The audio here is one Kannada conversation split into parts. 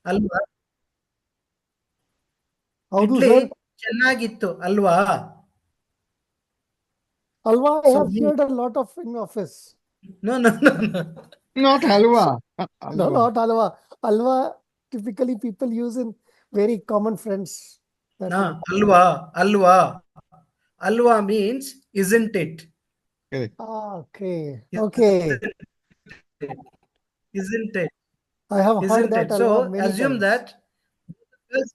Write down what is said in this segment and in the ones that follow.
ಅಲ್ವಾ? ಹೌದು ಇಡ್ಲಿ ಸರ್. ಚೆನ್ನಾಗಿತ್ತು ಅಲ್ವಾ? Alwa, I so have heard a lot of in office. No no no no. Not halwa. No, Halwa. not alwa. Alwa typically people use in very common friends that ಹಾ, way. ಅಲ್ವಾ ಅಲ್ವಾ. ಅಲ್ವಾ means isn't it? Correct. Ah, okay. Okay. Isn't it? I have heard Isn't that it? alwa So many assume times. that yes,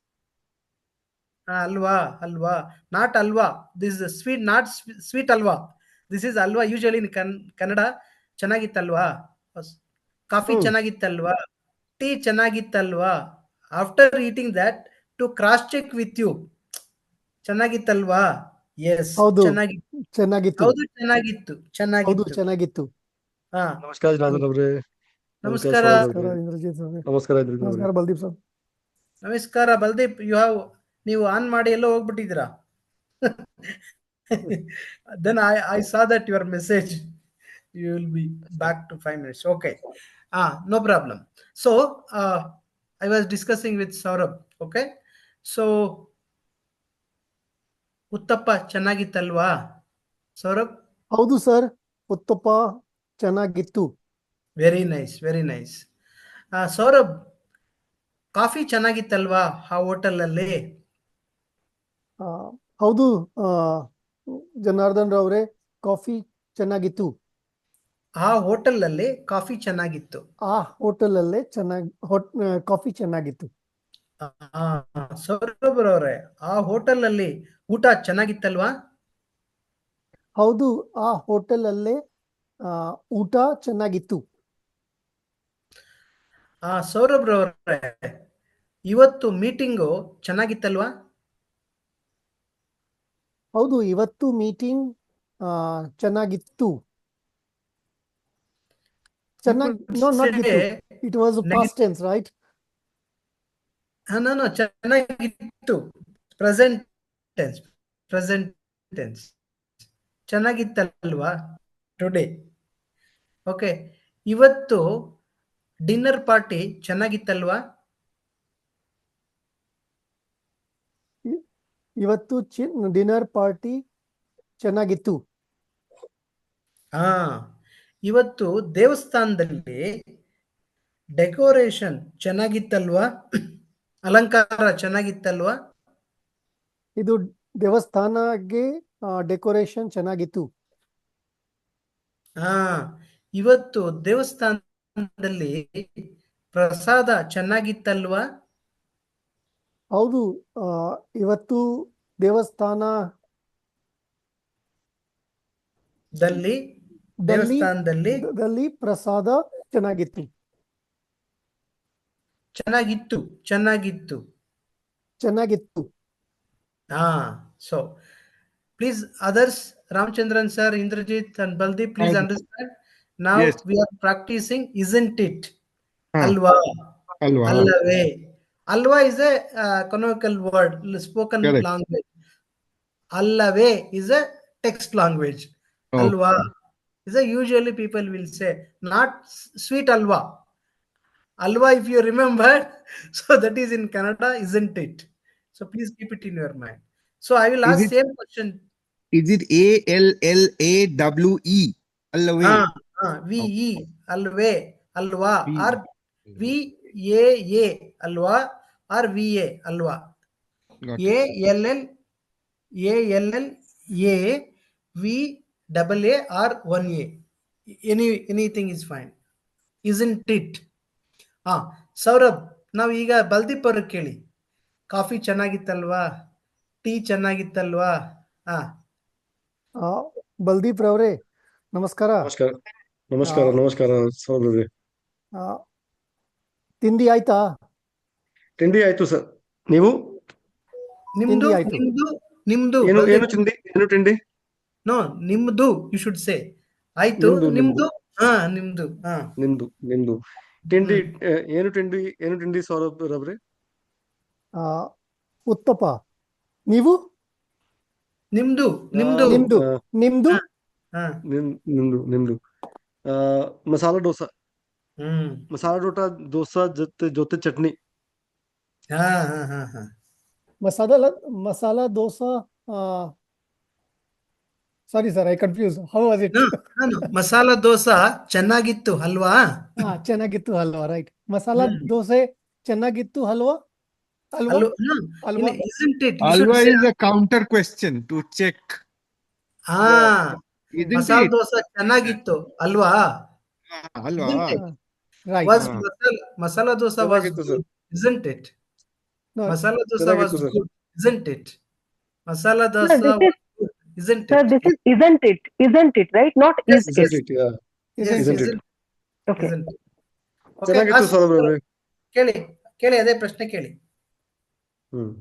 alwa, alwa, not alwa. This is a sweet, not sweet alwa. This is alwa. Usually in Kannada, ಚೆನ್ನಾಗಿತ್ತಲ್ವಾ? ಕಾಫಿ Oh, ಚೆನ್ನಾಗಿತ್ತಲ್ವಾ? ಟೀ ಚೆನ್ನಾಗಿತ್ತಲ್ವಾ? After eating that, to cross check with you. ಚೆನ್ನಾಗಿತ್ತಲ್ವಾ? Yes, ಹೌದು ಚೆನ್ನಾಗಿತ್ತು. ಚೆನ್ನಾಗಿತ್ತು. ಹೌದು ಚೆನ್ನಾಗಿತ್ತು. ಹೌದು ಚೆನ್ನಾಗಿತ್ತು. ಚೆನ್ನಾಗಿತ್ತು. ಹಾ. ನಮಸ್ಕಾರ ಜನಾರ್ದನ್ ಅವ್ರೆ. ನಮಸ್ಕಾರ ನಮಸ್ಕಾರ. ಸೌರಭ್ ನಮಸ್ಕಾರ ಅವ್ರೆ. ಇಂದ್ರಜಿತ್ ಅವರೇ. ನಮಸ್ಕಾರ ಇಂದ್ರಜಿತ್ ಅವ್ರೆ. ನಮಸ್ಕಾರ ಬಲ್ದೀಪ್ ಸರ್. ನಮಸ್ಕಾರ ಬಲ್ದೀಪ್. ನೀವು ಆನ್ ಮಾಡಿ ಎಲ್ಲೋ ಹೋಗ್ಬಿಟ್ಟಿದ್ದೀರಾ? Then I saw that your message. You will be back to 5 minutes. Okay. No problem. So I was discussing with Saurabh. Okay. So uttappa ಚೆನ್ನಾಗಿತ್ತಲ್ವಾ Saurabh? ಹೌದು ಸರ್, ಉತ್ತಪ್ಪ ಚೆನ್ನಾಗಿತ್ತು. Very nice, very nice. Saurabh, coffee ಚೆನ್ನಾಗಿತ್ತಲ್ವಾ ಆ ಹೋಟೆಲಲ್ಲಿ? ಆ, ಹೌದು ಜನಾರ್ದನ್ ರವರೇ, ಕಾಫಿ ಚೆನ್ನಾಗಿತ್ತು. ಆ ಹೋಟೆಲಲ್ಲಿ ಕಾಫಿ ಚೆನ್ನಾಗಿತ್ತು. ಆ ಹೋಟೆಲಲ್ಲೇ ಕಾಫಿ ಚೆನ್ನಾಗಿತ್ತು. ಸೌರಭ್ ಅವರೇ, ಆ ಹೋಟೆಲಲ್ಲಿ ಊಟ ಚೆನ್ನಾಗಿತ್ತಲ್ವಾ? ಹೌದು, ಆ ಹೋಟೆಲಲ್ಲೇ ಊಟ ಚೆನ್ನಾಗಿತ್ತು. ಸೌರಭ್ ಅವರೇ, ಇವತ್ತು ಮೀಟಿಂಗು ಚೆನ್ನಾಗಿತ್ತಲ್ವಾ? ಹೌದು, ಇವತ್ತು ಮೀಟಿಂಗ್ ಚೆನ್ನಾಗಿತ್ತು. You ಚೆನ್ನಾಗಿ, could ನೋ ನಾಟ್ ಗಿತ್ತು, say it was past tense, right? no, ಚೆನ್ನಾಗಿತ್ತು. Present tense, present tense. ಚೆನ್ನಾಗಿತ್ತಲ್ವಾ ಟುಡೇ? ಓಕೆ. ಇವತ್ತು ಡಿನ್ನರ್ ಪಾರ್ಟಿ ಚೆನ್ನಾಗಿತ್ತಲ್ವಾ? ಇವತ್ತು ಡಿನ್ನರ್ ಪಾರ್ಟಿ ಚೆನ್ನಾಗಿತ್ತು. ಹಾ. ಇವತ್ತು ದೇವಸ್ಥಾನದಲ್ಲಿ ಡೆಕೋರೇಷನ್ ಚೆನ್ನಾಗಿತ್ತಲ್ವಾ? ಅಲಂಕಾರ ಚೆನ್ನಾಗಿತ್ತಲ್ವಾ? ಇದು ದೇವಸ್ಥಾನಕ್ಕೆ ಡೆಕೋರೇಷನ್ ಚೆನ್ನಾಗಿತ್ತು. ಹಾ. ಇವತ್ತು ದೇವಸ್ಥಾನದಲ್ಲಿ ಪ್ರಸಾದ ಚೆನ್ನಾಗಿತ್ತಲ್ವಾ? ಹೌದು, ಇವತ್ತು ದೇವಸ್ಥಾನ ದೇವಸ್ಥಾನದಲ್ಲಿ ದಲ್ಲಿ ಪ್ರಸಾದ ಚೆನ್ನಾಗಿತ್ತು. ಚೆನ್ನಾಗಿತ್ತು, ಚೆನ್ನಾಗಿತ್ತು. ಚೆನ್ನಾಗಿತ್ತು. So please, others, Ramchandran sir, Indrajit and Baldeep, please understand. Now yes. we are practicing isn't it? Huh. Alva. Halwa. Allave. Alva is a canonical word, spoken Correct. language. Allave is a text language. Oh, Alva is a usually people will say, not sweet alva. Alva, if you remember, so that is in Kannada, isn't it? So please keep it in your mind. So I will is ask it same question. ALLAWE? Allaway. Oh, VE, alve, alva, B. or VAA, alva, or VA, alva. Got it. ALLA, V double A or 1A. Anything is fine. Isn't it? Saurabh, ನಾವು ಈಗ ಬಲ್ದೀಪ್ ಅವ್ರಿಗೆ ಕೇಳಿ. ಕಾಫಿ ಚೆನ್ನಾಗಿತ್ತಲ್ವಾ? ಟೀ ಚೆನ್ನಾಗಿತ್ತಲ್ವಾ? ಹಾ. ಬಲ್ದೀಪ್ ರವರೇ, ನಮಸ್ಕಾರ. ನಮಸ್ಕಾರ. ನಮಸ್ಕಾರ. ನಮಸ್ಕಾರ ಸೌರಭ್ ಅವ್ರೆ. ತಿಂಡಿ ಆಯ್ತಾ? ತಿಂಡಿ ಆಯ್ತು ಸರ್. ನೀವು? ನಿಮ್ದು ತಿಂಡಿ ಆಯ್ತು. ನಿಮ್ದು ನಿಮ್ದು ಏನು ಏನು ಬಲ್ದೀಪ್. ತಿಂಡಿ? ಏನು ತಿಂಡಿ? ನೋ, ನಿಮ್ದು ಯು ಶುಡ್ ಸೇ. ಆಯ್ತು, ನಿಮ್ದು ನಿಮ್ದು ನಿಮ್ದು. ನಿಮ್ದು. ನಿಮ್ದು ನಿಮ್ದು ತಿಂಡಿ. ಹ್ಮ್. ಏನು ತಿಂಡಿ ಸೌರಭ್ ರವ್ರೆ? ಆ, ಉತ್ತಪ್ಪ. ನೀವು? ನಿಮ್ದು ನಿಮ್ದು. ನಿಮ್ದು ನಿಮ್ದು ಹಾ, ಹಾ. ನಿಮ್ದು ಮಸಾಲಾ ದೋಸಾ. ಹ್ಮ್. ಮಸಾಲಾ ದೋಸಾ ಜೊತೆ ಚಟ್ನಿ. ಹಾ ಹಾ ಹಾ ಹಾ Masala dosa. Sorry, sir, I confused. How was it? ನಾನು ಮಸಾಲ ದೋಸಾ ಚೆನ್ನಾಗಿತ್ತು ಅಲ್ವಾ? ಚೆನ್ನಾಗಿತ್ತು ಹಲ್ವಾ, right? ಮಸಾಲಾ ಹ್ಮ್. ದೋಸೆ ಚೆನ್ನಾಗಿತ್ತು ಹಲ್ವಾ? ಅಲ್ವಾ? ಅಲ್ವಾ? Isn't it? You should Alwa say, is a counter question to check. ಹಾ Isn't ಮಸಾಲ it? ದೋಸಾ ಚೆನ್ನಾಗಿತ್ತು ಅಲ್ವಾ? Alwa. Isn't it? Right. Was Ah. masala dosa was ಚೆನ್ನಾಗಿತ್ತು sir. good, isn't it? No, Masala dosa was ಚೆನ್ನಾಗಿತ್ತು sir. good, isn't it? Masala Sir, dosa this was is good, isn't sir, it? this is isn't it, right? Not Yes, is Isn't it. it? Yeah. yes, isn't Isn't it? it? Okay. isn't it? Okay, ಚೆನ್ನಾಗಿತ್ತು ask ಸೌರಭ್ ಅವರೇ. ಕೇಳಿ ಕೇಳಿ ಅದೇ ಪ್ರಶ್ನೆ ಕೇಳಿ. ಹ್ಮ್.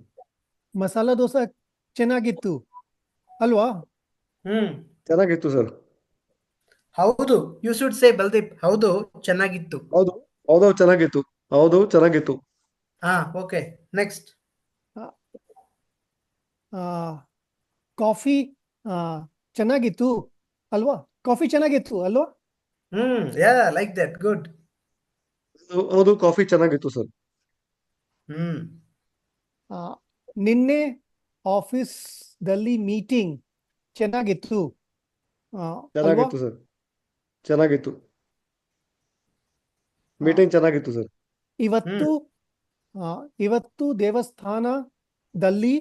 ಮಸಾಲಾ ದೋಸೆ ಚೆನ್ನಾಗಿತ್ತು ಅಲ್ವಾ? ಚೆನ್ನಾಗಿತ್ತು ಸರ್. ಹೌದು, ಯು ಶುಡ್ ಸೇ ಬಲ್ದೀಪ್. ಹೌದು ಚೆನ್ನಾಗಿತ್ತು. ಹೌದು ಹೌದು ಚೆನ್ನಾಗಿತ್ತು. ಹೌದು ಚೆನ್ನಾಗಿತ್ತು. Okay, next. ಕಾಫಿ ಚೆನ್ನಾಗಿತ್ತು ಅಲ್ವಾ? ಕಾಫಿ ಚೆನ್ನಾಗಿತ್ತು ಅಲ್ವಾ? ಯಾ, ಲೈಕ್ ದಟ್, ಗುಡ್. ಹೌದು ಕಾಫಿ ಚೆನ್ನಾಗಿತ್ತು ಸರ್. ಆ, ನಿನ್ನೆ ಆಫೀಸ್ದಲ್ಲಿ ಮೀಟಿಂಗ್ ಚೆನ್ನಾಗಿತ್ತು ಅಲ್ವಾ? ಚೆನ್ನಾಗಿತ್ತು ಸರ್. ಚೆನ್ನಾಗಿತ್ತು. ಮೀಟಿಂಗ್ ಚೆನ್ನಾಗಿತ್ತು ಸರ್. ಇವತ್ತು ದೇವಸ್ಥಾನದಲ್ಲಿ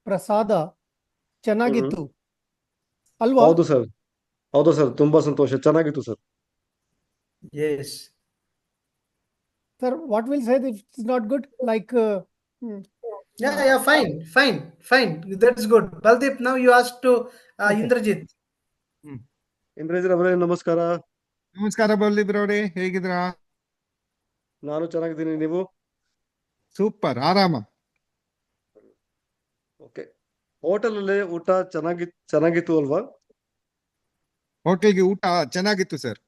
ಪ್ರಸಾದ ಚೆನ್ನಾಗಿತ್ತು ಅಲ್ವಾ? ಹೌದು ಸರ್. ಹೌದು ಸರ್, ತುಂಬಾ ಸಂತೋಷ. ಚೆನ್ನಾಗಿತ್ತು sir. Yes. Sir, what will say if it's not good? Like, Yeah, fine. That's good. Baldeep, now you ask to Okay. Indrajit. Indrajit ಅವರೇ ನಮಸ್ಕಾರ. ನಮಸ್ಕಾರ ಬಲ್ದೀಪ್ ರವರೇ, ಹೇಗಿದ್ದೀರಾ? ನಾನು ಚೆನ್ನಾಗಿದ್ದೀನಿ, ನೀವು? ಸೂಪರ್, ಆರಾಮ. ಓಕೆ. ಹೋಟೆಲ್ ಅಲ್ಲಿ ಊಟ ಚೆನ್ನಾಗಿತ್ತು ಅಲ್ವಾ? ಹೋಟೆಲ್ಗೆ ಊಟ ಚೆನ್ನಾಗಿತ್ತು ಸರ್,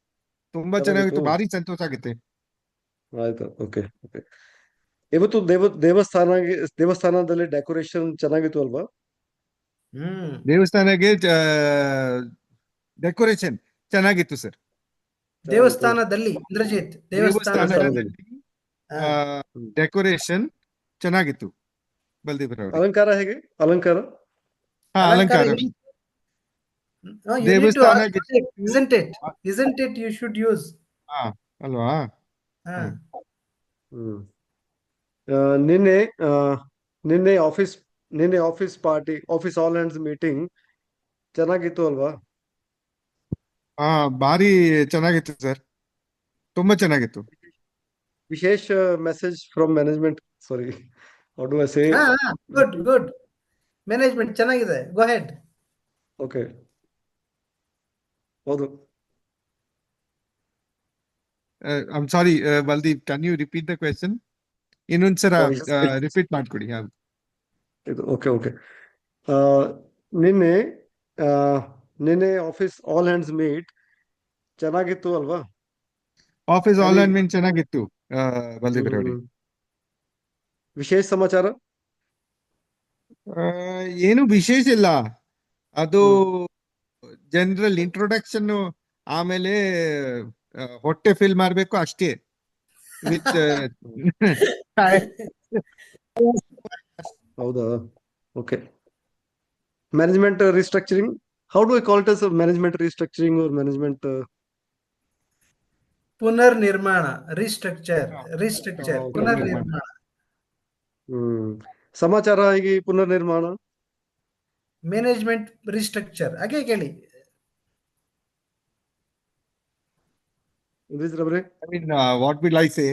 ತುಂಬಾ ಚೆನ್ನಾಗಿತ್ತು, ಚೆನ್ನಾಗಿತ್ತು? ಭಾರಿ ಸಂತೋಷ ಆಗುತ್ತೆ. ಆಯ್ತು. Okay okay. ಇವತ್ತು ದೇವಸ್ಥಾನದಲ್ಲಿ ಡೆಕೋರೇಷನ್ ಚೆನ್ನಾಗಿತ್ತು ಅಲ್ವಾ? ದೇವಸ್ಥಾನಕ್ಕೆ ಡೆಕೋರೇಷನ್ ಚೆನ್ನಾಗಿತ್ತು ಸರ್. ದೇವಸ್ಥಾನದಲ್ಲಿ ಇಂದ್ರಜಿತ್, ದೇವಸ್ಥಾನದಲ್ಲಿ. ದೇವಸ್ಥಾನದಲ್ಲಿ ಡೆಕೋರೇಷನ್ ಚೆನ್ನಾಗಿತ್ತು ಬಲ್ದೀಪ್ ರವರೇ. ಅಲಂಕಾರ ಹೇಗೆ? ಅಲಂಕಾರ ಅಲಂಕಾರ No, you need to ask, ದೇವಸ್ಥಾನಕ್ಕೆ isn't it? Isn't it? You should use. ಅಲ್ವಾ? Ah. ಹ್ಮ್. ಆ, ನಿನ್ನೆ ಆ, ನಿನ್ನೆ office party, office all hands meeting ಚೆನ್ನಾಗಿತ್ತು ಅಲ್ವಾ? ಭಾರಿ ಚೆನ್ನಾಗಿತ್ತು ಸರ್, ತುಂಬಾ ಚೆನ್ನಾಗಿತ್ತು. ವಿಶೇಷ message from management. Sorry, how do I say? Good. Management ಚೆನ್ನಾಗಿದೆ. Go ahead. ಓಕೆ. ಹೌದು. I am sorry Baldeep, can you repeat the question? ಇನ್ನೊಂದ್ಸಲ Sorry. ರಿಪೀಟ್ ಮಾಡ್ಕೊಡಿ. ಇದು ಓಕೆ ಓಕೆ. ನಿನ್ನೆ ಆ, ನಿನ್ನೆ ಆಫೀಸ್ ಆಲ್ ಹ್ಯಾಂಡ್ಸ್ ಮೀಟ್ ಚೆನ್ನಾಗಿತ್ತು ಅಲ್ವಾ? Office all Any- hand meet ಚೆನ್ನಾಗಿತ್ತು ಬಲ್ದೀಪ್ ರವರೇ. ವಿಶೇಷ ಸಮಾಚಾರ? ಏನು ವಿಶೇಷ ಇಲ್ಲ, ಅದು ಜನರಲ್ ಇಂಟ್ರೊಡಕ್ಷನ್, ಆಮೇಲೆ ಹೊಟ್ಟೆ ಫಿಲ್ ಮಾಡ್ಬೇಕು ಅಷ್ಟೇ. ವಿತ್ ಹೌದಾ? Okay. Management restructuring, how do I call it as management restructuring or management ಪುನರ್ನಿರ್ಮಾಣ, ರಿಸ್ಟ್ರಕ್ಚರ್, Okay. ಪುನರ್ನಿರ್ಮಾಣ. ಸಮಾಚಾರ ಹೀಗೆ ಪುನರ್ನಿರ್ಮಾಣ. ಮ್ಯಾನೇಜ್ಮೆಂಟ್ ರಿಸ್ಟ್ರಕ್ಚರ್ ಹಾಗೆ ಕೇಳಿ. ರವರೇ, I mean, what will I say?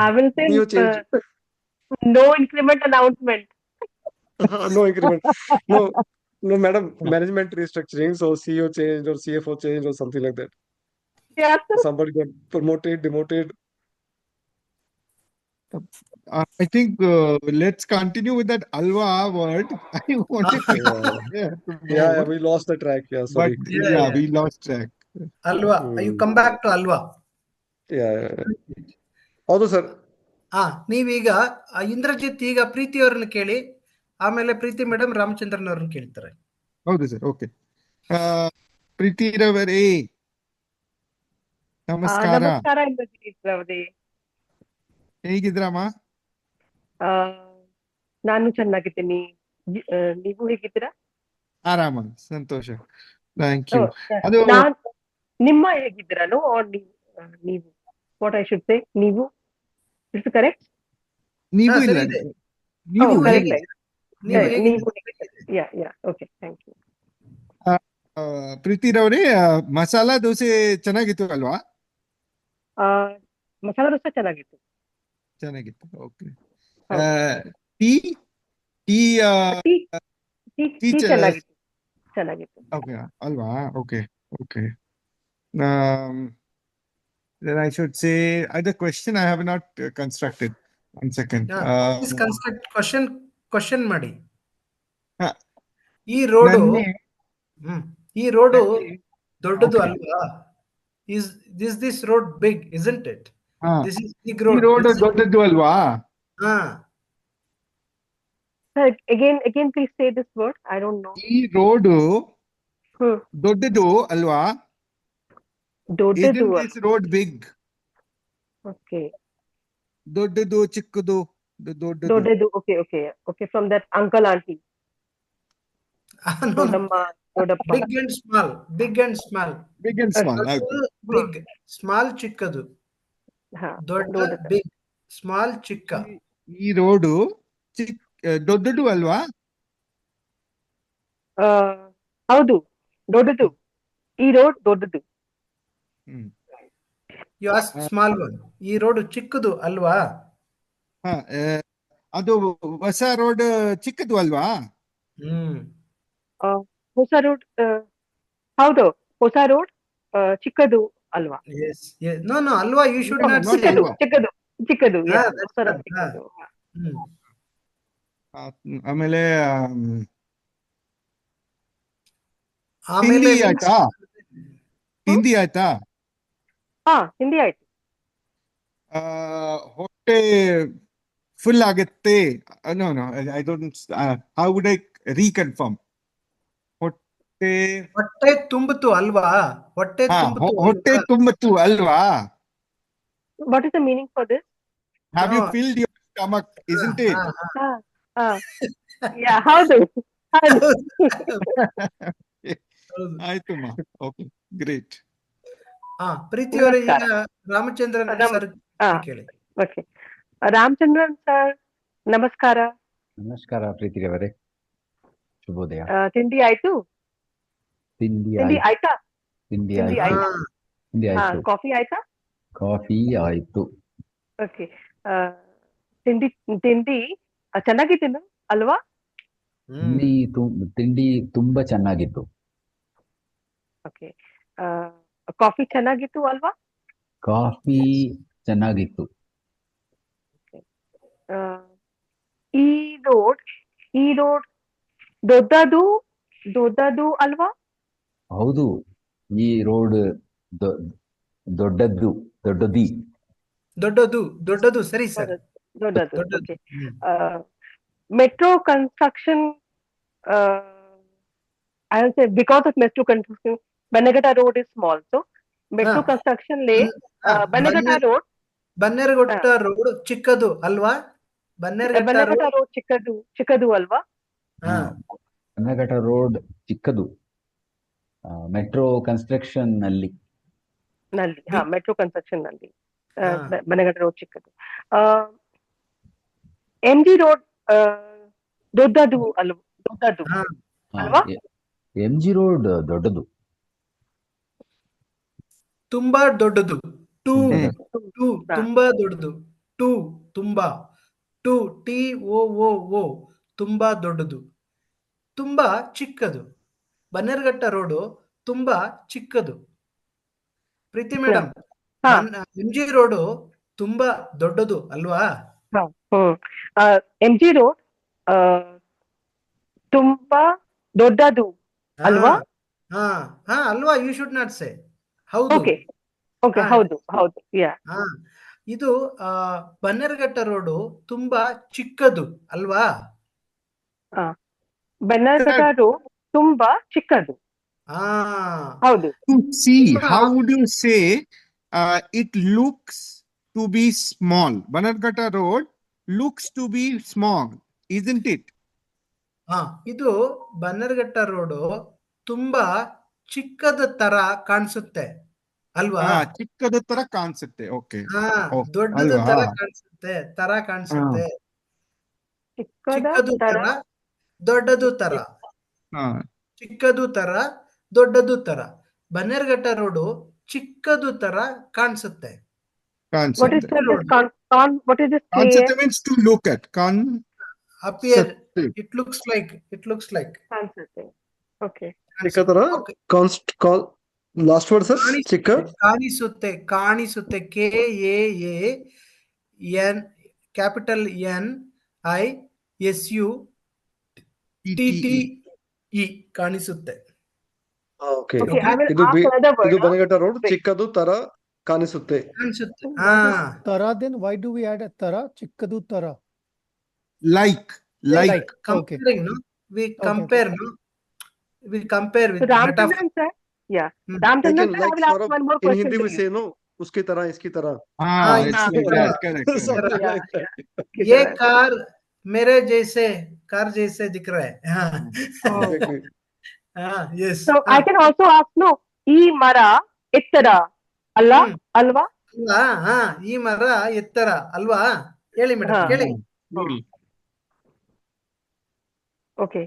I will say you change. no increment announcement. No increment. No, madam. Management restructuring. So CEO change or CFO change or something like that. Yeah, sir. Somebody got promoted, demoted. I think let's continue with that alwa word. I wanted to Yeah, we lost the track. Yeah, but sorry. Yeah. we lost track. ಅಲ್ವಾ, ಯು ಕಮ್ ಬ್ಯಾಕ್ ಟು ಅಲ್ವಾ. Yeah. ಹೌದು ಸರ್. ನೀವೀಗ ಇಂದ್ರಜಿತ್ ಈಗ ಪ್ರೀತಿ ಅವ್ರನ್ನ ಕೇಳಿ, ಆಮೇಲೆ ಪ್ರೀತಿ ಮೇಡಮ್ ರಾಮಚಂದ್ರನ್ ಅವ್ರನ್ನ ಕೇಳ್ತಾರೆ. ಹೌದು ಸರ್, ಓಕೆ. ಪ್ರೀತಿ ರವರೇ ನಮಸ್ಕಾರ, ನಮಸ್ಕಾರ ಇಂದ್ರಜಿತ್ ಅವರೇ. ಹೇಗಿದ್ರಮ್ಮ? ನಾನು ಚೆನ್ನಾಗಿದ್ದೀನಿ. ನೀವು ಹೇಗಿದ್ದೀರಾ? ಆರಾಮಾಗಿ ಸಂತೋಷ. Thank Oh, you. ಅದು ನಾನ್ ನಿಮ್ಮ ಹೇಗಿದ್ದೀರಾ? ನೋ ಆರ್ ನೀವು ವಾಟ್ ಐ ಶುಡ್ ಸೇ ನೀವು ಇಸ್ ಕರೆಕ್ಟ್? ನೀವು ಇಲ್ಲ, ಸರಿ ಇದೆ. ನೀವು Oh, correct, ಹೇಗೆ? right. ನೀವು ನೀವು ಹೇಗಿದ್ದೀರಿ? Yeah okay thank you. ಪ್ರೀತಿರವರೇ, ಮಸಾಲಾ ದೋಸೆ ಚೆನ್ನಾಗಿತ್ತು ಅಲ್ವಾ? ಮಸಾಲ ದೋಸೆ ಚೆನ್ನಾಗಿತ್ತು. ಚೆನ್ನಾಗಿತ್ತು, ಓಕೆ. ಹೌದು. Tea tea tea tea tea tea ಚೆನ್ನಾಗಿತ್ತು. ಓಕೆ ಅಲ್ವಾ? Okay okay. Then I should say the question I have not constructed. One second. Please construct question ಮಾಡಿ. ಹ, ಈ ರೋಡು ನನ್ನೆ- ಈ ರೋಡು ನನ್ನೆ- ದೊಡ್ಡದು Okay. ಅಲ್ವಾ? This road big, isn't it? ಹಾ, This is big ಈ road. ರೋಡ್ ದೊಡ್ಡದು ಅಲ್ವಾ? ಹಾ, Sir, again please say this word. I don't know. ಈ ರೋಡು Hmm. ದೊಡ್ಡದು ಅಲ್ವಾ? ದೊಡ್ಡದು. Isn't this road big? Okay. ದೊಡ್ಡದು ಚಿಕ್ಕದು ದೊಡ್ಡದು. ದೊಡ್ಡದು. Okay. From that uncle auntie. no, ದೊಡ್ಡಮ್ಮ ದೊಡ್ಡಪ್ಪ. big and small. Big and small. Okay. Big, small ಚಿಕ್ಕದು. ಹಾ ದೊಡ್ಡ ದೊಡ್ಡದು. big, small ಚಿಕ್ಕ. ಈ ರೋಡು ದೊಡ್ಡದು ಅಲ್ವಾ? ಹೌದು ದೊಡ್ಡದು. ಈ ರೋಡ್ ದೊಡ್ಡದು. ಹ್ಮ್. You ask small one. ಈ ರೋಡು ಚಿಕ್ಕದು ಅಲ್ವಾ? ಹಾ, ಅದು ಹೊಸ ರೋಡ್ ಚಿಕ್ಕದು ಅಲ್ವಾ? ಹೊಸ ರೋಡ್ ಹೌದು ಹೊಸ ರೋಡ್ ಚಿಕ್ಕದು ಅಲ್ವಾ? Yes. No, ಅಲ್ವಾ, you should not Not say. ಅಲ್ವಾ. ಚಿಕ್ಕದು. ಹಾ, Yeah, that's ಹೊಸ ರೋಡ್ right. ಚಿಕ್ಕದು. ಆಮೇಲೆ ಆಮೇಲೆ ತಿಂಡಿ ಆಯ್ತಾ? ತಿಂಡಿ ಆಯ್ತಾ? ಹಾ ಹಿಂದಿ ಆಯ್ತು. ಹೊಟ್ಟೆ ಫುಲ್ ಆಗುತ್ತೆ? No I don't. How would I reconfirm? ಹೊಟ್ಟೆ ತುಂಬಿತು ಅಲ್ವಾ? ಹೊಟ್ಟೆ ಹಾ, ತುಂಬಿತು ಹೊಟ್ಟೆ ಅಲ್ವಾ? ತುಂಬಿತು ಅಲ್ವಾ? What is the meaning for this? Have you No. filled your stomach, isn't it? Yeah, ಹೌದು. ಹೌದು. ಆಯ್ತಮ್ಮ, ಓಕೆ, ಗ್ರೇಟ್. ಪ್ರೀತಿ ಅವರೇ, ಈಗ ನಮಸ್ಕಾರ. ರಾಮಚಂದ್ರನ್ ಸರ್ ಕೇಳಿ. ಓಕೆ, ರಾಮಚಂದ್ರನ್ ಸರ್ ನಮಸ್ಕಾರ. ನಮಸ್ಕಾರ ಪ್ರೀತಿಯವರೇ, ಶುಭೋದಯ. ತಿಂಡಿ ಆಯ್ತು? ತಿಂಡಿ ತಿಂಡಿ ಆಯ್ತಾ? ತಿಂಡಿ ತಿಂಡಿ ಆಯ್ತು. ಆಯ್ತಾ? ತಿಂಡಿ ಆಯ್ತು. ಕಾಫಿ ಆಯ್ತಾ? ಕಾಫಿ ಆಯ್ತು. ಓಕೆ, ತಿಂಡಿ ಚೆನ್ನಾಗಿತ್ತು ಅಲ್ವಾ? ತಿಂಡಿ ತುಂಬಾ ಚೆನ್ನಾಗಿತ್ತು. ಓಕೆ, ಕಾಫಿ ಚೆನ್ನಾಗಿತ್ತು ಅಲ್ವಾ? ಕಾಫಿ ಚೆನ್ನಾಗಿತ್ತು. ಈ ರೋಡ್ ದೊಡ್ಡದು ಅಲ್ವಾ? ಹೌದು, ಈ ರೋಡ್ ದೊಡ್ಡದು. ಸರಿ ಸರ್. ದೊಡ್ಡದು. Okay, metro construction, I will say because of metro construction, Bannerghatta road is small. So metro construction lane, Bannerghatta road. Bannerghatta road ಚಿಕ್ಕದು ಅಲ್ವಾ? Bannerghatta road ಚಿಕ್ಕದು ಅಲ್ವಾ? ಬನ್ನಘಟ್ಟ ರೋಡ್ ಚಿಕ್ಕದು. ಮೆಟ್ರೋ ಕನ್ಸ್ಟ್ರಕ್ಷನ್ ನಲ್ಲಿ ಮೆಟ್ರೋ ಕನ್ಸ್ಟ್ರಕ್ಷನ್ ನಲ್ಲಿ Bannerghatta road ಚಿಕ್ಕದು. MG road ದೊಡ್ಡದು ಅಲ್ವಾ? MG ರೋಡ್ ದೊಡ್ಡದು. ತುಂಬಾ ದೊಡ್ಡದು. ತುಂಬಾ ದೊಡ್ಡದು. ತುಂಬಾ TOOO ತುಂಬಾ ದೊಡ್ಡದು. ತುಂಬಾ ಚಿಕ್ಕದು. ಬನ್ನೇರುಘಟ್ಟ ರೋಡು ತುಂಬಾ ಚಿಕ್ಕದು. ಪ್ರೀತಿ ಮೇಡಮ್, MG ರೋಡು ತುಂಬಾ ದೊಡ್ಡದು ಅಲ್ವಾ? MG ರೋಡ್ ತುಂಬಾ ದೊಡ್ಡದು ಅಲ್ವಾ? ಅಲ್ವಾ, ಯು ಶುಡ್ ನಾಟ್ ಸೇ. ಹೌದು. ಓಕೆ, ಹೌದು. ಯಾ, ಇದು ಬನ್ನೇರುಘಟ್ಟ ರೋಡು ತುಂಬಾ ಚಿಕ್ಕದು ಅಲ್ವಾ? ಬನ್ನೇರುಘಟ್ಟ ರೋಡ್ ತುಂಬಾ ಚಿಕ್ಕದು. ಹೌದು. See, how would you say it looks to be small? Bannerghatta road looks to be small, isn't it? ಇದು ಬನ್ನರ್ಘಟ್ಟ ರೋಡು ತುಂಬಾ ಚಿಕ್ಕದ ತರ ಕಾಣಿಸುತ್ತೆ ಅಲ್ವಾ? ಚಿಕ್ಕದ ತರ ಕಾಣಿಸುತ್ತೆ. ಓಕೆ. ದೊಡ್ಡದ ಅಲ್ವಾ? ತರ ಕಾಣಿಸುತ್ತೆ. ಚಿಕ್ಕದ ಚಿಕ್ಕದು ತರ ತರ ದೊಡ್ಡದು ತರ, ಹಾ ಚಿಕ್ಕದು ತರ ದೊಡ್ಡದು ತರ. ಬನ್ನೇರ್ಘಟ್ಟ ರೋಡು ಚಿಕ್ಕದು ತರ ಕಾಣಿಸುತ್ತೆ. what is ಕಾಣಿಸುತ್ತೆ. this what is this ಕಾಣಿಸುತ್ತೆ means to look at. Appear, ಕಾಣಿಸುತ್ತೆ. it looks like. ಕಾಣಿಸುತ್ತೆ. Okay. ಚಿಕ್ಕ ತರ Okay. ಲಾಸ್ಟ್ ವರ್ಡ್ ಸರ್, ಚಿಕ್ಕ ಕಾಣಿಸುತ್ತೆ KAAN ಕ್ಯಾಪಿಟಲ್ NISUTTE ಕಾಣಿಸುತ್ತೆ. ಓಕೆ. Okay, I will ಇದು ask another word. ಇದು ಬನಘಟ್ಟ ರೋಡ್ ಚಿಕ್ಕದು ತರ ಕಾಣಿಸುತ್ತೆ. Tara, then why do we add a tara? Chikkadu tara. Like. Comparing, no? We compare with metaphor. Ramchandran sir, yeah. Hmm. Ramchandran sir, I Like will ask Saurabh, one more in question Hindi to we you. say no, उसकी तरह इसकी तरह. It's like that. Correct. Something Yeah, like that. ये कार मेरे जैसे कार जैसे दिख रहा है. Exactly. Yes. So I can also ask, no, ಈ ಮರ ಎತ್ತರ ಅಲ್ಲ ಅಲ್ವಾ? ಈ ಮರ ಎತ್ತರ ಅಲ್ವಾ? ಹೇಳಿ ಮೇಡಮ್, ಹೇಳಿ. Okay.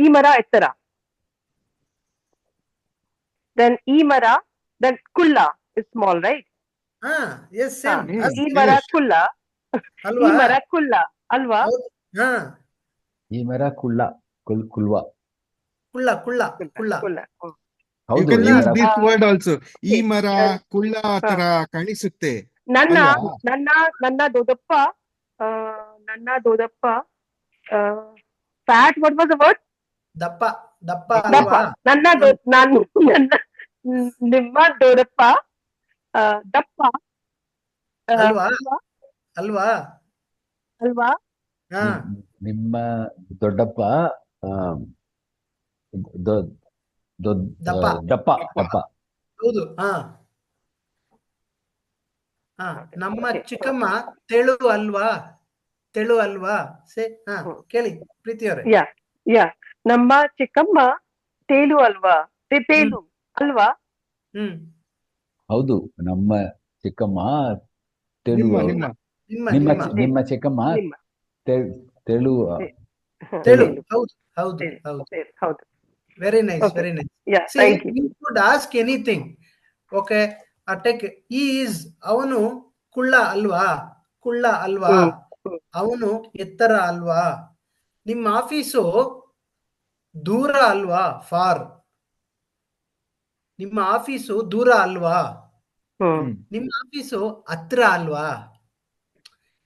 ಈ ಮರ ಎತ್ತರ. Then ಈ ಮರ, then ಕುಲ್ಲ is small, right? Yes, same. ಈ ಮರ ಕುಲ್ಲ, ಈ ಅಲ್ವಾ? ಮರ ಕುಲ್ಲ ಅಲ್ವಾ? ಈ ಮರ ಕುಳ್ಳ ಕುಲ್ವಾ. ಕುಳ್ಳ. ಕುಲ್ಲ. You ಹೌದು. can ಈ use ಮರ this word also. ಈ Okay. ಮರ ಕುಳ್ಳ ತರ ಕಾಣಿಸುತ್ತೆ. ನನ್ನ ಅಲ್ವಾ? ನನ್ನ ದೊಡ್ಡಪ್ಪ fat, what was the word? ದಪ್ಪ ದಪ್ಪ. ಅಲ್ವಾ? ನಿಮ್ಮ ದೊಡ್ಡಪ್ಪ ದಪ್ಪ ಅಲ್ವಾ? ಅಲ್ವಾ? ಅಲ್ವಾ? ನಿಮ್ಮ ದೊಡ್ಡಪ್ಪ ದಪ್ಪ. ದಪ್ಪ. ಹೌದು. ನಮ್ಮ ಚಿಕ್ಕಮ್ಮ ತೆಳು ಅಲ್ವಾ? ಕೇಳಿ ಪ್ರೀತಿ ಅವರೇ. ಯಾ ನಮ್ಮ ಚಿಕ್ಕಮ್ಮ ತೇಲು ಅಲ್ವಾ? ತೇಲು ಅಲ್ವಾ? ಹೌದು, ನಮ್ಮ ಚಿಕ್ಕಮ್ಮ ತೆಳು. ನಿಮ್ಮ ಚಿಕ್ಕಮ್ಮ ತೆಳು. ಹೌದು. Very nice. Okay. Very nice. Yeah, See, thank you. you could ask anything. Okay. Take ಅವನು ಕುಳ್ಳ ಅಲ್ವಾ? ಅವನು ಎತ್ತರ ಅಲ್ವಾ? ನಿಮ್ಮ ಆಫೀಸು ದೂರ ಅಲ್ವಾ? ಫಾರ್. ನಿಮ್ಮ ಆಫೀಸು ದೂರ ಅಲ್ವಾ? ನಿಮ್ಮ ಆಫೀಸು ಹತ್ರ ಅಲ್ವಾ?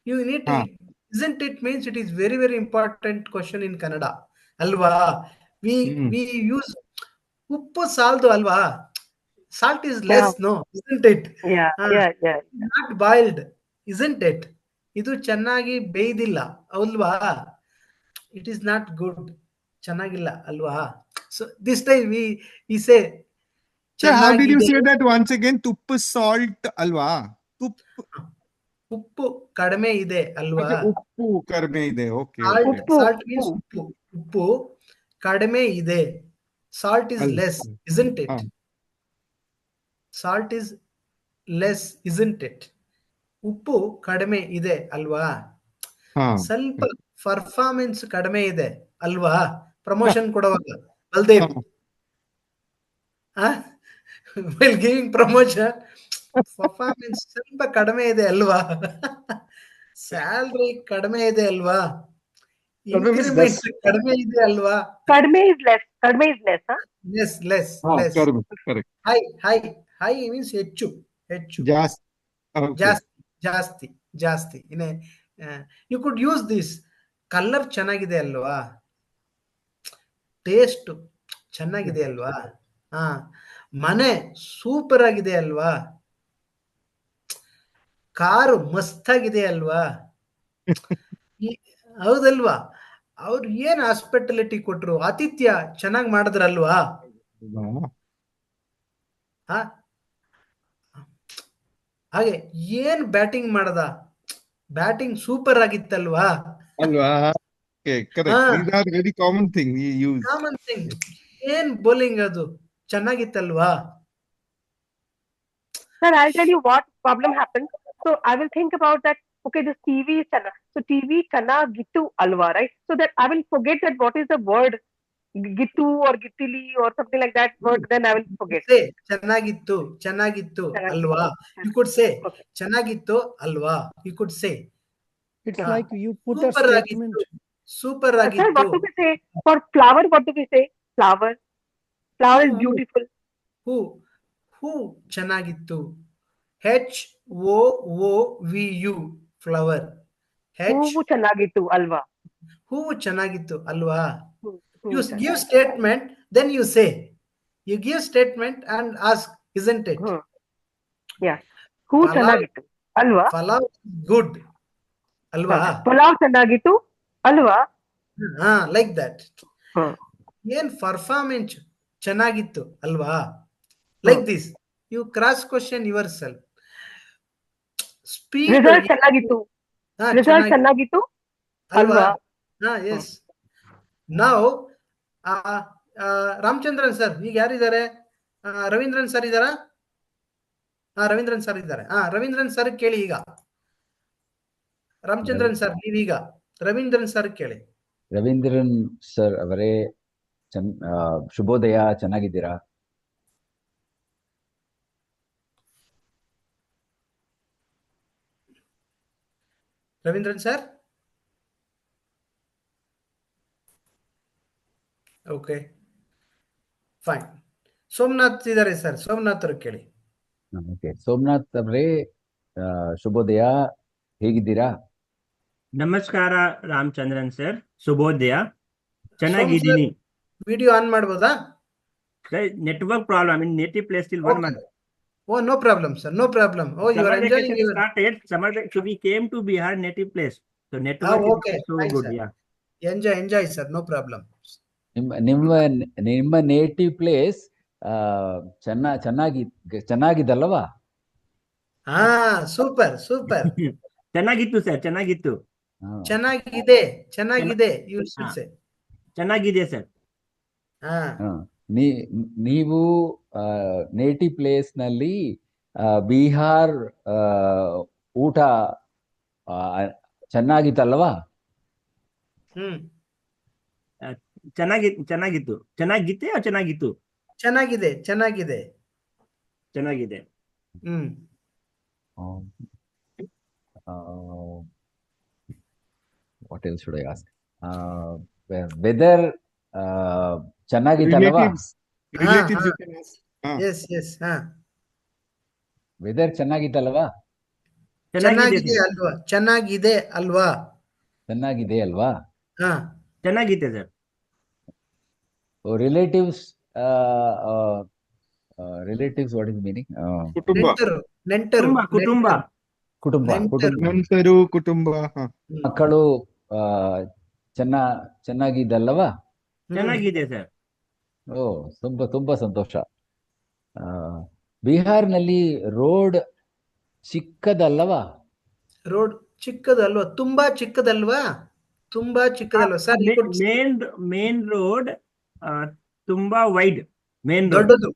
You need to, isn't it means it is very, very important question in Kannada. ಅಲ್ವಾ? We use ಉಪ್ಪು ಸಾಲ್ದು ಅಲ್ವಾ? Salt is less, no? Isn't it? Yeah. Not boiled, isn't it? ಇದು ಚೆನ್ನಾಗಿ ಬೇಯ್ದಿಲ್ಲ ಅಲ್ವಾ? It is not good. ಚೆನ್ನಾಗಿಲ್ಲ ಅಲ್ವಾ? So this time we say. How did you say that once again? ತುಪ್ಪ salt ಅಲ್ವಾ? ಉಪ್ಪು ಕಡಿಮೆ ಇದೆ ಅಲ್ವಾ? ಉಪ್ಪು ಕಡಿಮೆ ಇದೆ. ಓಕೆ. Salt means ಉಪ್ಪು ಕಡಿಮೆ ಇದೆ. Salt is less, isn't it? Salt is less, isn't it? ಉಪ್ಪು ಕಡಿಮೆ ಇದೆ ಅಲ್ವಾ? ಸ್ವಲ್ಪ ಪರ್ಫಾರ್ಮೆನ್ಸ್ ಕಡಿಮೆ ಇದೆ ಅಲ್ವಾ? ಪ್ರಮೋಷನ್ ಕೊಡುವಾಗ Baldev while giving promotion, performance ಸ್ವಲ್ಪ ಕಡಿಮೆ ಇದೆ ಅಲ್ವಾ? ಸ್ಯಾಲ್ರಿ ಕಡಿಮೆ ಇದೆ ಅಲ್ವಾ? ಇನ್ಕ್ರಿಮೆಂಟ್ ಕಡಿಮೆ ಇದೆ ಅಲ್ವಾ? ಕಡಿಮೆ is less. less. Correct. High means ಹೆಚ್ಚು. ಜಾಸ್ತಿ. You could use this. Colour ಚೆನ್ನಾಗಿದೆ ಅಲ್ವಾ? ಟೇಸ್ಟ್ ಚೆನ್ನಾಗಿದೆ ಅಲ್ವಾ? ಮನೆ ಸೂಪರ್ ಆಗಿದೆ ಅಲ್ವಾ? ಕಾರು ಮಸ್ತಾಗಿದೆ ಅಲ್ವಾ? ಹೌದಲ್ವಾ? ಅವ್ರು ಏನ್ ಹಾಸ್ಪಿಟಾಲಿಟಿ ಕೊಟ್ರು, ಆತಿಥ್ಯ ಚೆನ್ನಾಗಿ ಮಾಡಿದ್ರಲ್ವಾ? ಹಾಗೆ ಏನ್ ಬ್ಯಾಟಿಂಗ್ ಮಾಡದ, ಬ್ಯಾಟಿಂಗ್ ಸೂಪರ್ ಆಗಿತ್ತಲ್ವಾ? Alva. Okay, correct. Ah. These are very common thing we use. Common thing. ಏನ್ ಬೌಲಿಂಗ್ ಅದು ಚೆನ್ನಾಗಿತ್ತಲ್ವಾ? Sir, I'll tell you what problem happened. So I will think about that. Okay, this TV is Channa. So TV Channa Gittu Alva, right? So that I will forget that what is the word Gittu or Gittili or something like that word. Then I will forget. Say ಚೆನ್ನಾಗಿತ್ತು ಚೆನ್ನಾಗಿತ್ತು ಅಲ್ವಾ? You could say Okay. ಚೆನ್ನಾಗಿತ್ತು ಅಲ್ವಾ? You could say It's Ah. like you put a super statement. ಆಗಿತ್ತು ಸೂಪರ್ Sir, ಆಗಿತ್ತು. what do we say for flower? What do we say? Flower. Flower is beautiful. ಹೂ ಚೆನ್ನಾಗಿತ್ತು. HOOVU flower. ಹೂವು ಚೆನ್ನಾಗಿತ್ತು ಅಲ್ವಾ? ಹೂವು ಚೆನ್ನಾಗಿತ್ತು ಅಲ್ವಾ? ಹ್ಮ್, You hmm, give statement, then you say. You give statement and ask, isn't it? Hmm. Yeah. ಹೂವು Palav- ಚೆನ್ನಾಗಿತ್ತು ಅಲ್ವಾ? Palav is good ಅಲ್ವಾ? ಪಲಾವ್ ಚೆನ್ನಾಗಿತ್ತು ಅಲ್ವಾ? Like that. ಹ್ಮ್. ಏನ್ ಪರ್ಫಾರ್ಮೆನ್ಸ್ ಚೆನ್ನಾಗಿತ್ತು ಅಲ್ವಾ? Like this. You cross question yourself. Speed result ಚೆನ್ನಾಗಿತ್ತು ರಿಸಲ್ಟ್ ಚೆನ್ನಾಗಿತ್ತು ಅಲ್ವಾ? ಅಲ್ವಾ? Yes. Now, ರಾಮಚಂದ್ರನ್ ಸರ್ ಈಗ ಯಾರಿದ್ದಾರೆ? ರವೀಂದ್ರನ್ ಸರ್ ಇದ್ದಾರಾ? ರವೀಂದ್ರನ್ ಸರ್ ಇದ್ದಾರೆ. ರವೀಂದ್ರನ್ ಸರ್ ಕೇಳಿ ಈಗ. ರಾಮಚಂದ್ರನ್ ಸರ್ ನೀವೀಗ ರವೀಂದ್ರನ್ ಸರ್ ಕೇಳಿ. ರವೀಂದ್ರನ್ ಸರ್ ಅವರೇ ಶುಭೋದಯ, ಚೆನ್ನಾಗಿದ್ದೀರಾ? Ravindran sir okay fine. Somnath ಇದ್ದಾರೆ ಸರ್, ಸೋಮನಾಥ್ ಅವರು ಕೇಳಿ. ಓಕೆ, ಸೋಮನಾಥ್ ಅವರೇ ಶುಭೋದಯ, ಹೇಗಿದ್ದೀರಾ? ನಮಸ್ಕಾರ ರಾಮಚಂದ್ರನ್ ಸರ್, ಶುಭೋದಯ, ಚೆನ್ನಾಗಿದ್ದೀನಿ. ವಿಡಿಯೋ ಆನ್ ಮಾಡ್ಬೋದಾ? Network problem in native place till 1 month. Oh, no problem, sir. No problem. Oh, you are enjoying your... started summer vacation. So we came to Bihar native place. So network okay. is so Fine, good. sir. Yeah. Enjoy, sir. No problem. ನಿಮ್ಮ ನೇಟಿವ್ ಪ್ಲೇಸ್ ಚೆನ್ನಾಗಿದ್ದಲ್ವಾ? Super super. ಚೆನ್ನಾಗಿತ್ತು ಸರ್, ಚೆನ್ನಾಗಿತ್ತು. ಚೆನ್ನಾಗಿದೆ you should say. ಚೆನ್ನಾಗಿದೆ ಸರ್. ನೀವು ನೇಟಿವ್ ಪ್ಲೇಸ್ ನಲ್ಲಿ ಬಿಹಾರ್ ಊಟ ಚೆನ್ನಾಗಿತ್ತಲ್ವಾ? ಚೆನ್ನಾಗಿತ್ತು ಚೆನ್ನಾಗಿತ್ತೆ ಚೆನ್ನಾಗಿತ್ತು ಚೆನ್ನಾಗಿದೆ. What else should I ask? Weather ಚೆನ್ನಾಗಿತ್ತಲ್ವಾ? Relatives you can ask. Yes. Weather ಚೆನ್ನಾಗಿತ್ತಲ್ವಾ? ಚೆನ್ನಾಗಿದೆ ಅಲ್ವಾ? ಚೆನ್ನಾಗಿದೆ ಅಲ್ವಾ? ಚೆನ್ನಾಗಿದೆ sir. Relatives what is meaning? ಕುಟುಂಬ. ನೆಂಟರು ಕುಟುಂಬ. ಮಕ್ಕಳು ಚೆನ್ನಾಗಿದ್ದಲ್ಲವಾ? ಚೆನ್ನಾಗಿದೆ ಸರ್. ಓ, ತುಂಬಾ ಸಂತೋಷ. ಬಿಹಾರ್ನಲ್ಲಿ ರೋಡ್ ಚಿಕ್ಕದಲ್ಲವಾ? ರೋಡ್ ಚಿಕ್ಕದಲ್ವಾ? ತುಂಬಾ ಚಿಕ್ಕದಲ್ವಾ ಸರ್? ಮೇನ್ ರೋಡ್ ತುಂಬಾ ವೈಡ್. ಮೇನ್ ದೊಡ್ಡದು.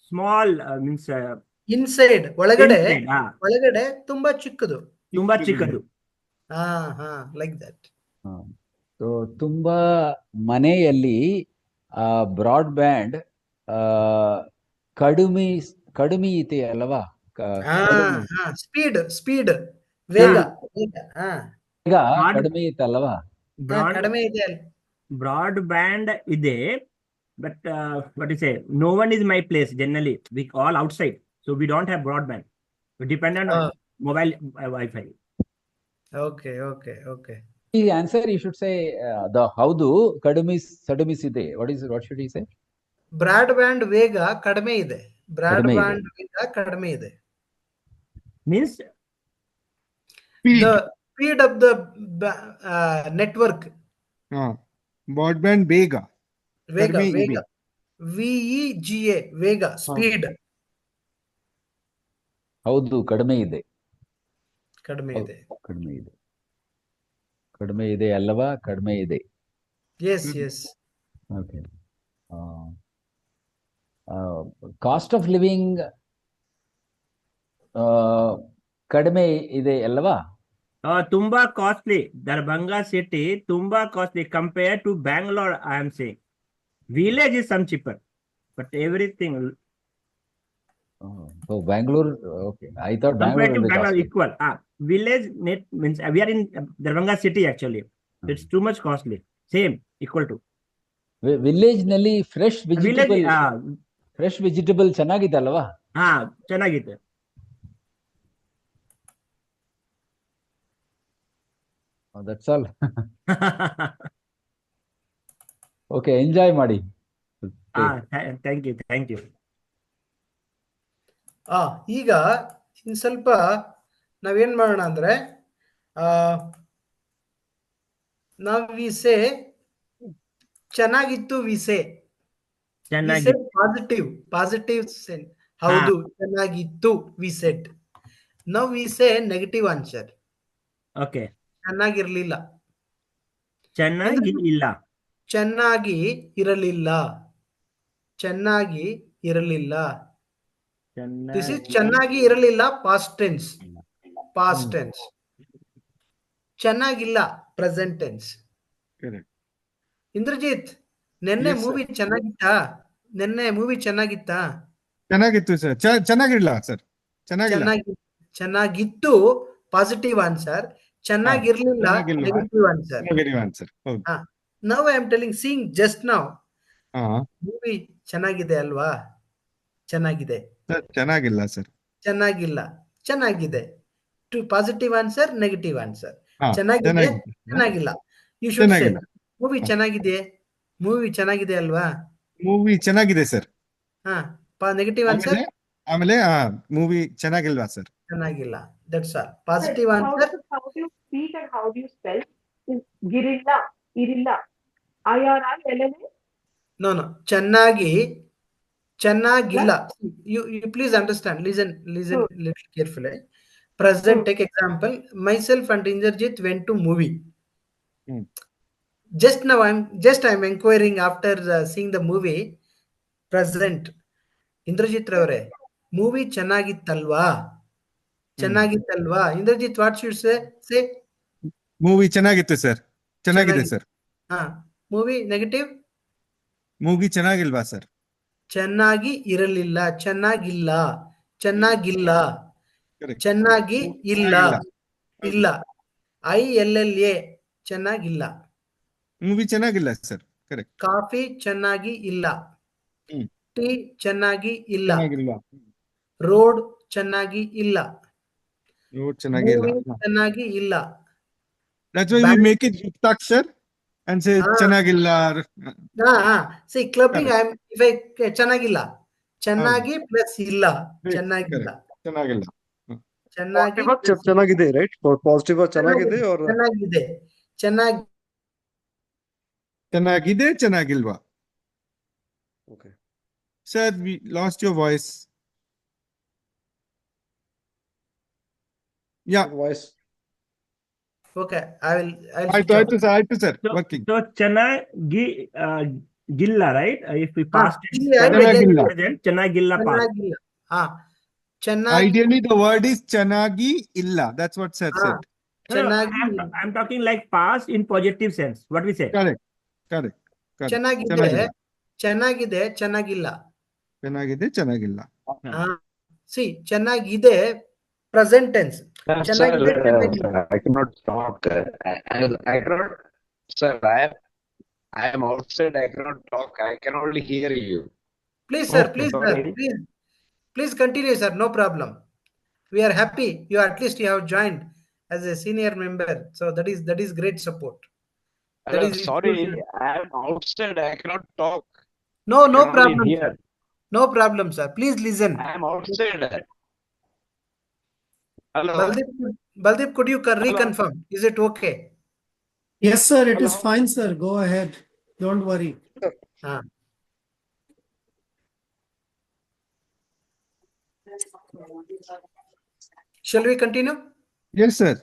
ಸ್ಮಾಲ್ ಮೀನ್ಸ್ ಇನ್ಸೈಡ್ ಒಳಗಡೆ ತುಂಬಾ ಚಿಕ್ಕದು. Like that. ಸೊ ತುಂಬಾ ಮನೆಯಲ್ಲಿ ಬ್ರಾಡ್ಬ್ಯಾಂಡ್ ಕಡಿಮೆ ಇದೆ ಅಲ್ವಾ? ಸ್ಪೀಡ್ ವೇಗ ಕಡಿಮೆ ಇತ್ತಲ್ವಾ? ಕಡಿಮೆ ಇದೆ. ಬ್ರಾಡ್ ಬ್ಯಾಂಡ್ ಇದೆ, but what you say, no one is my place generally, we all outside, so we don't have broadband, we depend on mobile Wi-Fi. Okay. The answer you should say the howdu kadumi ಇದೆ. What should he say? Broadband ವೇಗ ಕಡಿಮೆ ಇದೆ. ಬ್ರಾಡ್ಬ್ಯಾಂಡ್ ವೇಗ ಕಡಿಮೆ ಇದೆ means the speed of the network. Broadband ವೇಗ VEGA ವೇಗ ಸ್ಪೀಡ್. ಹೌದು ಕಡಿಮೆ ಇದೆ. ಕಡಿಮೆ ಹೌದು, ಇದೆ. ಕಡಿಮೆ ಇದೆ. ಕಡಿಮೆ ಇದೆ ಅಲ್ಲವಾ? ಕಡಿಮೆ ಇದೆ. Yes yes. Okay. Cost of living ಕಡಿಮೆ ಇದೆ ಅಲ್ಲವಾ? ತುಂಬಾ ಕಾಸ್ಟ್ಲಿ. Darbhanga city ತುಂಬಾ costly compared to Bangalore. I am saying village is some cheaper, but everything So Bangalore, okay. I thought compared Bangalore to is Bangalore costly. equal. Village net means we are in Darbhanga city actually. It's too much costly. Same equal to village ನಲ್ಲಿ ಫ್ರೆಶ್ village. ವೆಜಿಟೇಬಲ್ ಚೆನ್ನಾಗಿದೆ ಅಲ್ವಾ? ಹಾ, ಚೆನ್ನಾಗಿದೆ. That's all. ಓಕೆ, ಎಂಜಾಯ್ ಮಾಡಿ. Thank you. ಈಗ ಇನ್ ಸ್ವಲ್ಪ ನಾವೇನ್ ಮಾಡೋಣ ಅಂದ್ರೆ ನಾವು ವಿಸೆ ಚೆನ್ನಾಗಿತ್ತು. ವಿಸೆ ಪಾಸಿಟಿವ್ ಸೆನ್. ಹೌದು, ಚೆನ್ನಾಗಿತ್ತು. We said. Now we say negative answer. Okay. ಚೆನ್ನಾಗಿರ್ಲಿಲ್ಲ. ಚೆನ್ನಾಗಿ ಇಲ್ಲ. ಚೆನ್ನಾಗಿ ಇರಲಿಲ್ಲ. ಚೆನ್ನಾಗಿ ಇರಲಿಲ್ಲ. ದಿಸ್ ಇಸ್ ಚೆನ್ನಾಗಿ ಇರಲಿಲ್ಲ ಪಾಸ್ಟ್ ಟೆನ್ಸ್. Past tense. ಚೆನ್ನಾಗಿಲ್ಲ ಪ್ರೆಸೆಂಟ್ ಟೆನ್ಸ್. ಇಂದ್ರಜಿತ್, ನೆನ್ನೆ ಮೂವಿ ಚೆನ್ನಾಗಿತ್ತಾ? ಚೆನ್ನಾಗಿತ್ತು ಸರ್. ಚೆನ್ನಾಗಿಲ್ಲ ಸರ್. ಚೆನ್ನಾಗಿತ್ತು ಪಾಸಿಟಿವ್ ಆನ್ಸರ್. ಚೆನ್ನಾಗಿರ್ಲಿಲ್ಲ negative answer. Now I am telling seeing just now. Movie ಚೆನ್ನಾಗಿದೆ ಅಲ್ವಾ? ಚೆನ್ನಾಗಿದೆ. ಚೆನ್ನಾಗಿಲ್ಲ ಸರ್. ಚೆನ್ನಾಗಿಲ್ಲ. ಚೆನ್ನಾಗಿದೆ. Two positive answer, negative answer. ಚೆನ್ನಾಗಿದೆ, ಚೆನ್ನಾಗಿಲ್ಲ. ಯು ಶುಡ್ ಸೇ ಮೂವಿ ಚೆನ್ನಾಗಿದೆ. ಮೂವಿ ಚೆನ್ನಾಗಿದೆ ಅಲ್ವಾ? ಮೂವಿ ಚೆನ್ನಾಗಿದೆ ಸರ್. Negative answer. ಆಮೇಲೆ ಮೂವಿ ಚೆನ್ನಾಗಿಲ್ವಾ ಸರ್? ಚೆನ್ನಾಗಿಲ್ಲ. That's all. Positive answer. How do you speak and how do you spell? Is girilla, irilla, IRILLA? No. ಚೆನ್ನಾಗಿಲ್ಲ. You please understand. Listen little carefully. Present, take example. Myself and Indrajit went to movie. Just now I'm inquiring after seeing the movie. Present. Indrajit ravare, movie ಚೆನ್ನಾಗಿತ್ತಲ್ವಾ? Indrajit, what should say? Movie ಚೆನ್ನಾಗಿತ್ತು ಸರ್. ಚೆನ್ನಾಗಿದೆ ಸರ್. Movie negative. ಮೂವಿ ಚೆನ್ನಾಗಿಲ್ವಾ ಸರ್? ಚೆನ್ನಾಗಿ ಇರಲಿಲ್ಲ. ಚೆನ್ನಾಗಿಲ್ಲ. ಚೆನ್ನಾಗಿ ಇಲ್ಲ. ILLA. ಚೆನ್ನಾಗಿಲ್ಲ. ಮೂವಿ ಚೆನ್ನಾಗಿಲ್ಲ ಸರ್. ಕರೆಕ್ಟ್. ಕಾಫಿ ಚೆನ್ನಾಗಿ ಇಲ್ಲ. ಟೀ ಚೆನ್ನಾಗಿ ಇಲ್ಲ. ರೋಡ್ ಚೆನ್ನಾಗಿ ಇಲ್ಲ. ಚೆನ್ನಾಗಿ ಇಲ್ಲ. That's why we make it Yuktaaksar and say ಚೆನ್ನಾಗಿಲ್ಲ. See, clubbing, ಚೆನ್ನಾಗಿಲ್ಲ. ಚೆನ್ನಾಗಿ ಪ್ಲಸ್ ಇಲ್ಲ. ಚೆನ್ನಾಗಿಲ್ಲ. ಚೆನ್ನಾಗಿದೆ, ರೈಟ್? ಪಾಸಿಟಿವ್ ಚೆನ್ನಾಗಿದೆ or ಚೆನ್ನಾಗಿದೆ. ಚೆನ್ನಾಗಿಲ್ವಾ? Okay. Sir, we lost your voice. Yeah. Voice. Okay, I'll ಆಯ್ತು ಸರ್. Working. So ಚೆನ್ನಾಗಿ ಗಿಲ್ಲ, right? If we past present, ಚೆನ್ನಾಗಿಲ್ಲ past. Ideally, the word is chanagi illa. That's what sir said. I'm talking like past in positive sense. What we say? Correct. ಚೆನ್ನಾಗಿದೆ. ಚೆನ್ನಾಗಿಲ್ಲ. See, ಚೆನ್ನಾಗಿದೆ present tense. I cannot talk. I cannot, sir. I am outside. I cannot talk. I can only hear you. Please, sir. Please continue, sir. No problem. We are happy. At least you have joined as a senior member. So that is great support. Sorry, I am outside. I cannot talk. No problem, sir. No problem, sir. Please listen. I am outside. Hello. Baldeep, could you reconfirm? Is it okay? Yes, sir. It is fine, sir. Go ahead. Don't worry. Shall we continue? Yes, sir.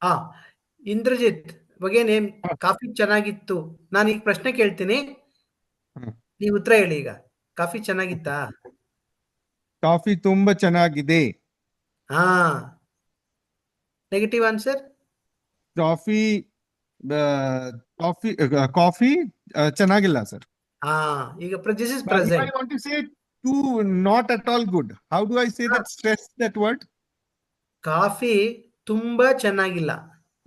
ಹಾ, ಇಂದ್ರಜಿತ್ ಬಗ್ಗೆ ನೇಮ್ ಕಾಫಿ ಚೆನ್ನಾಗಿತ್ತು. ನಾನು ಈಗ ಪ್ರಶ್ನೆ ಕೇಳ್ತೀನಿ, ನೀವು ಉತ್ತರ ಹೇಳಿ. ಈಗ ಕಾಫಿ ಚೆನ್ನಾಗಿತ್ತಾ? ಕಾಫಿ ತುಂಬಾ ಚೆನ್ನಾಗಿದೆ. ಹಾ. Negative answer? ಕಾಫಿ ಕಾಫಿ ಚೆನ್ನಾಗಿಲ್ಲ, sir. ಹಾ, ಈಗ this is But if I present. want to say too not at all good, how do I say that? Stress that word. Coffee ತುಂಬಾ ಚೆನ್ನಾಗಿಲ್ಲ.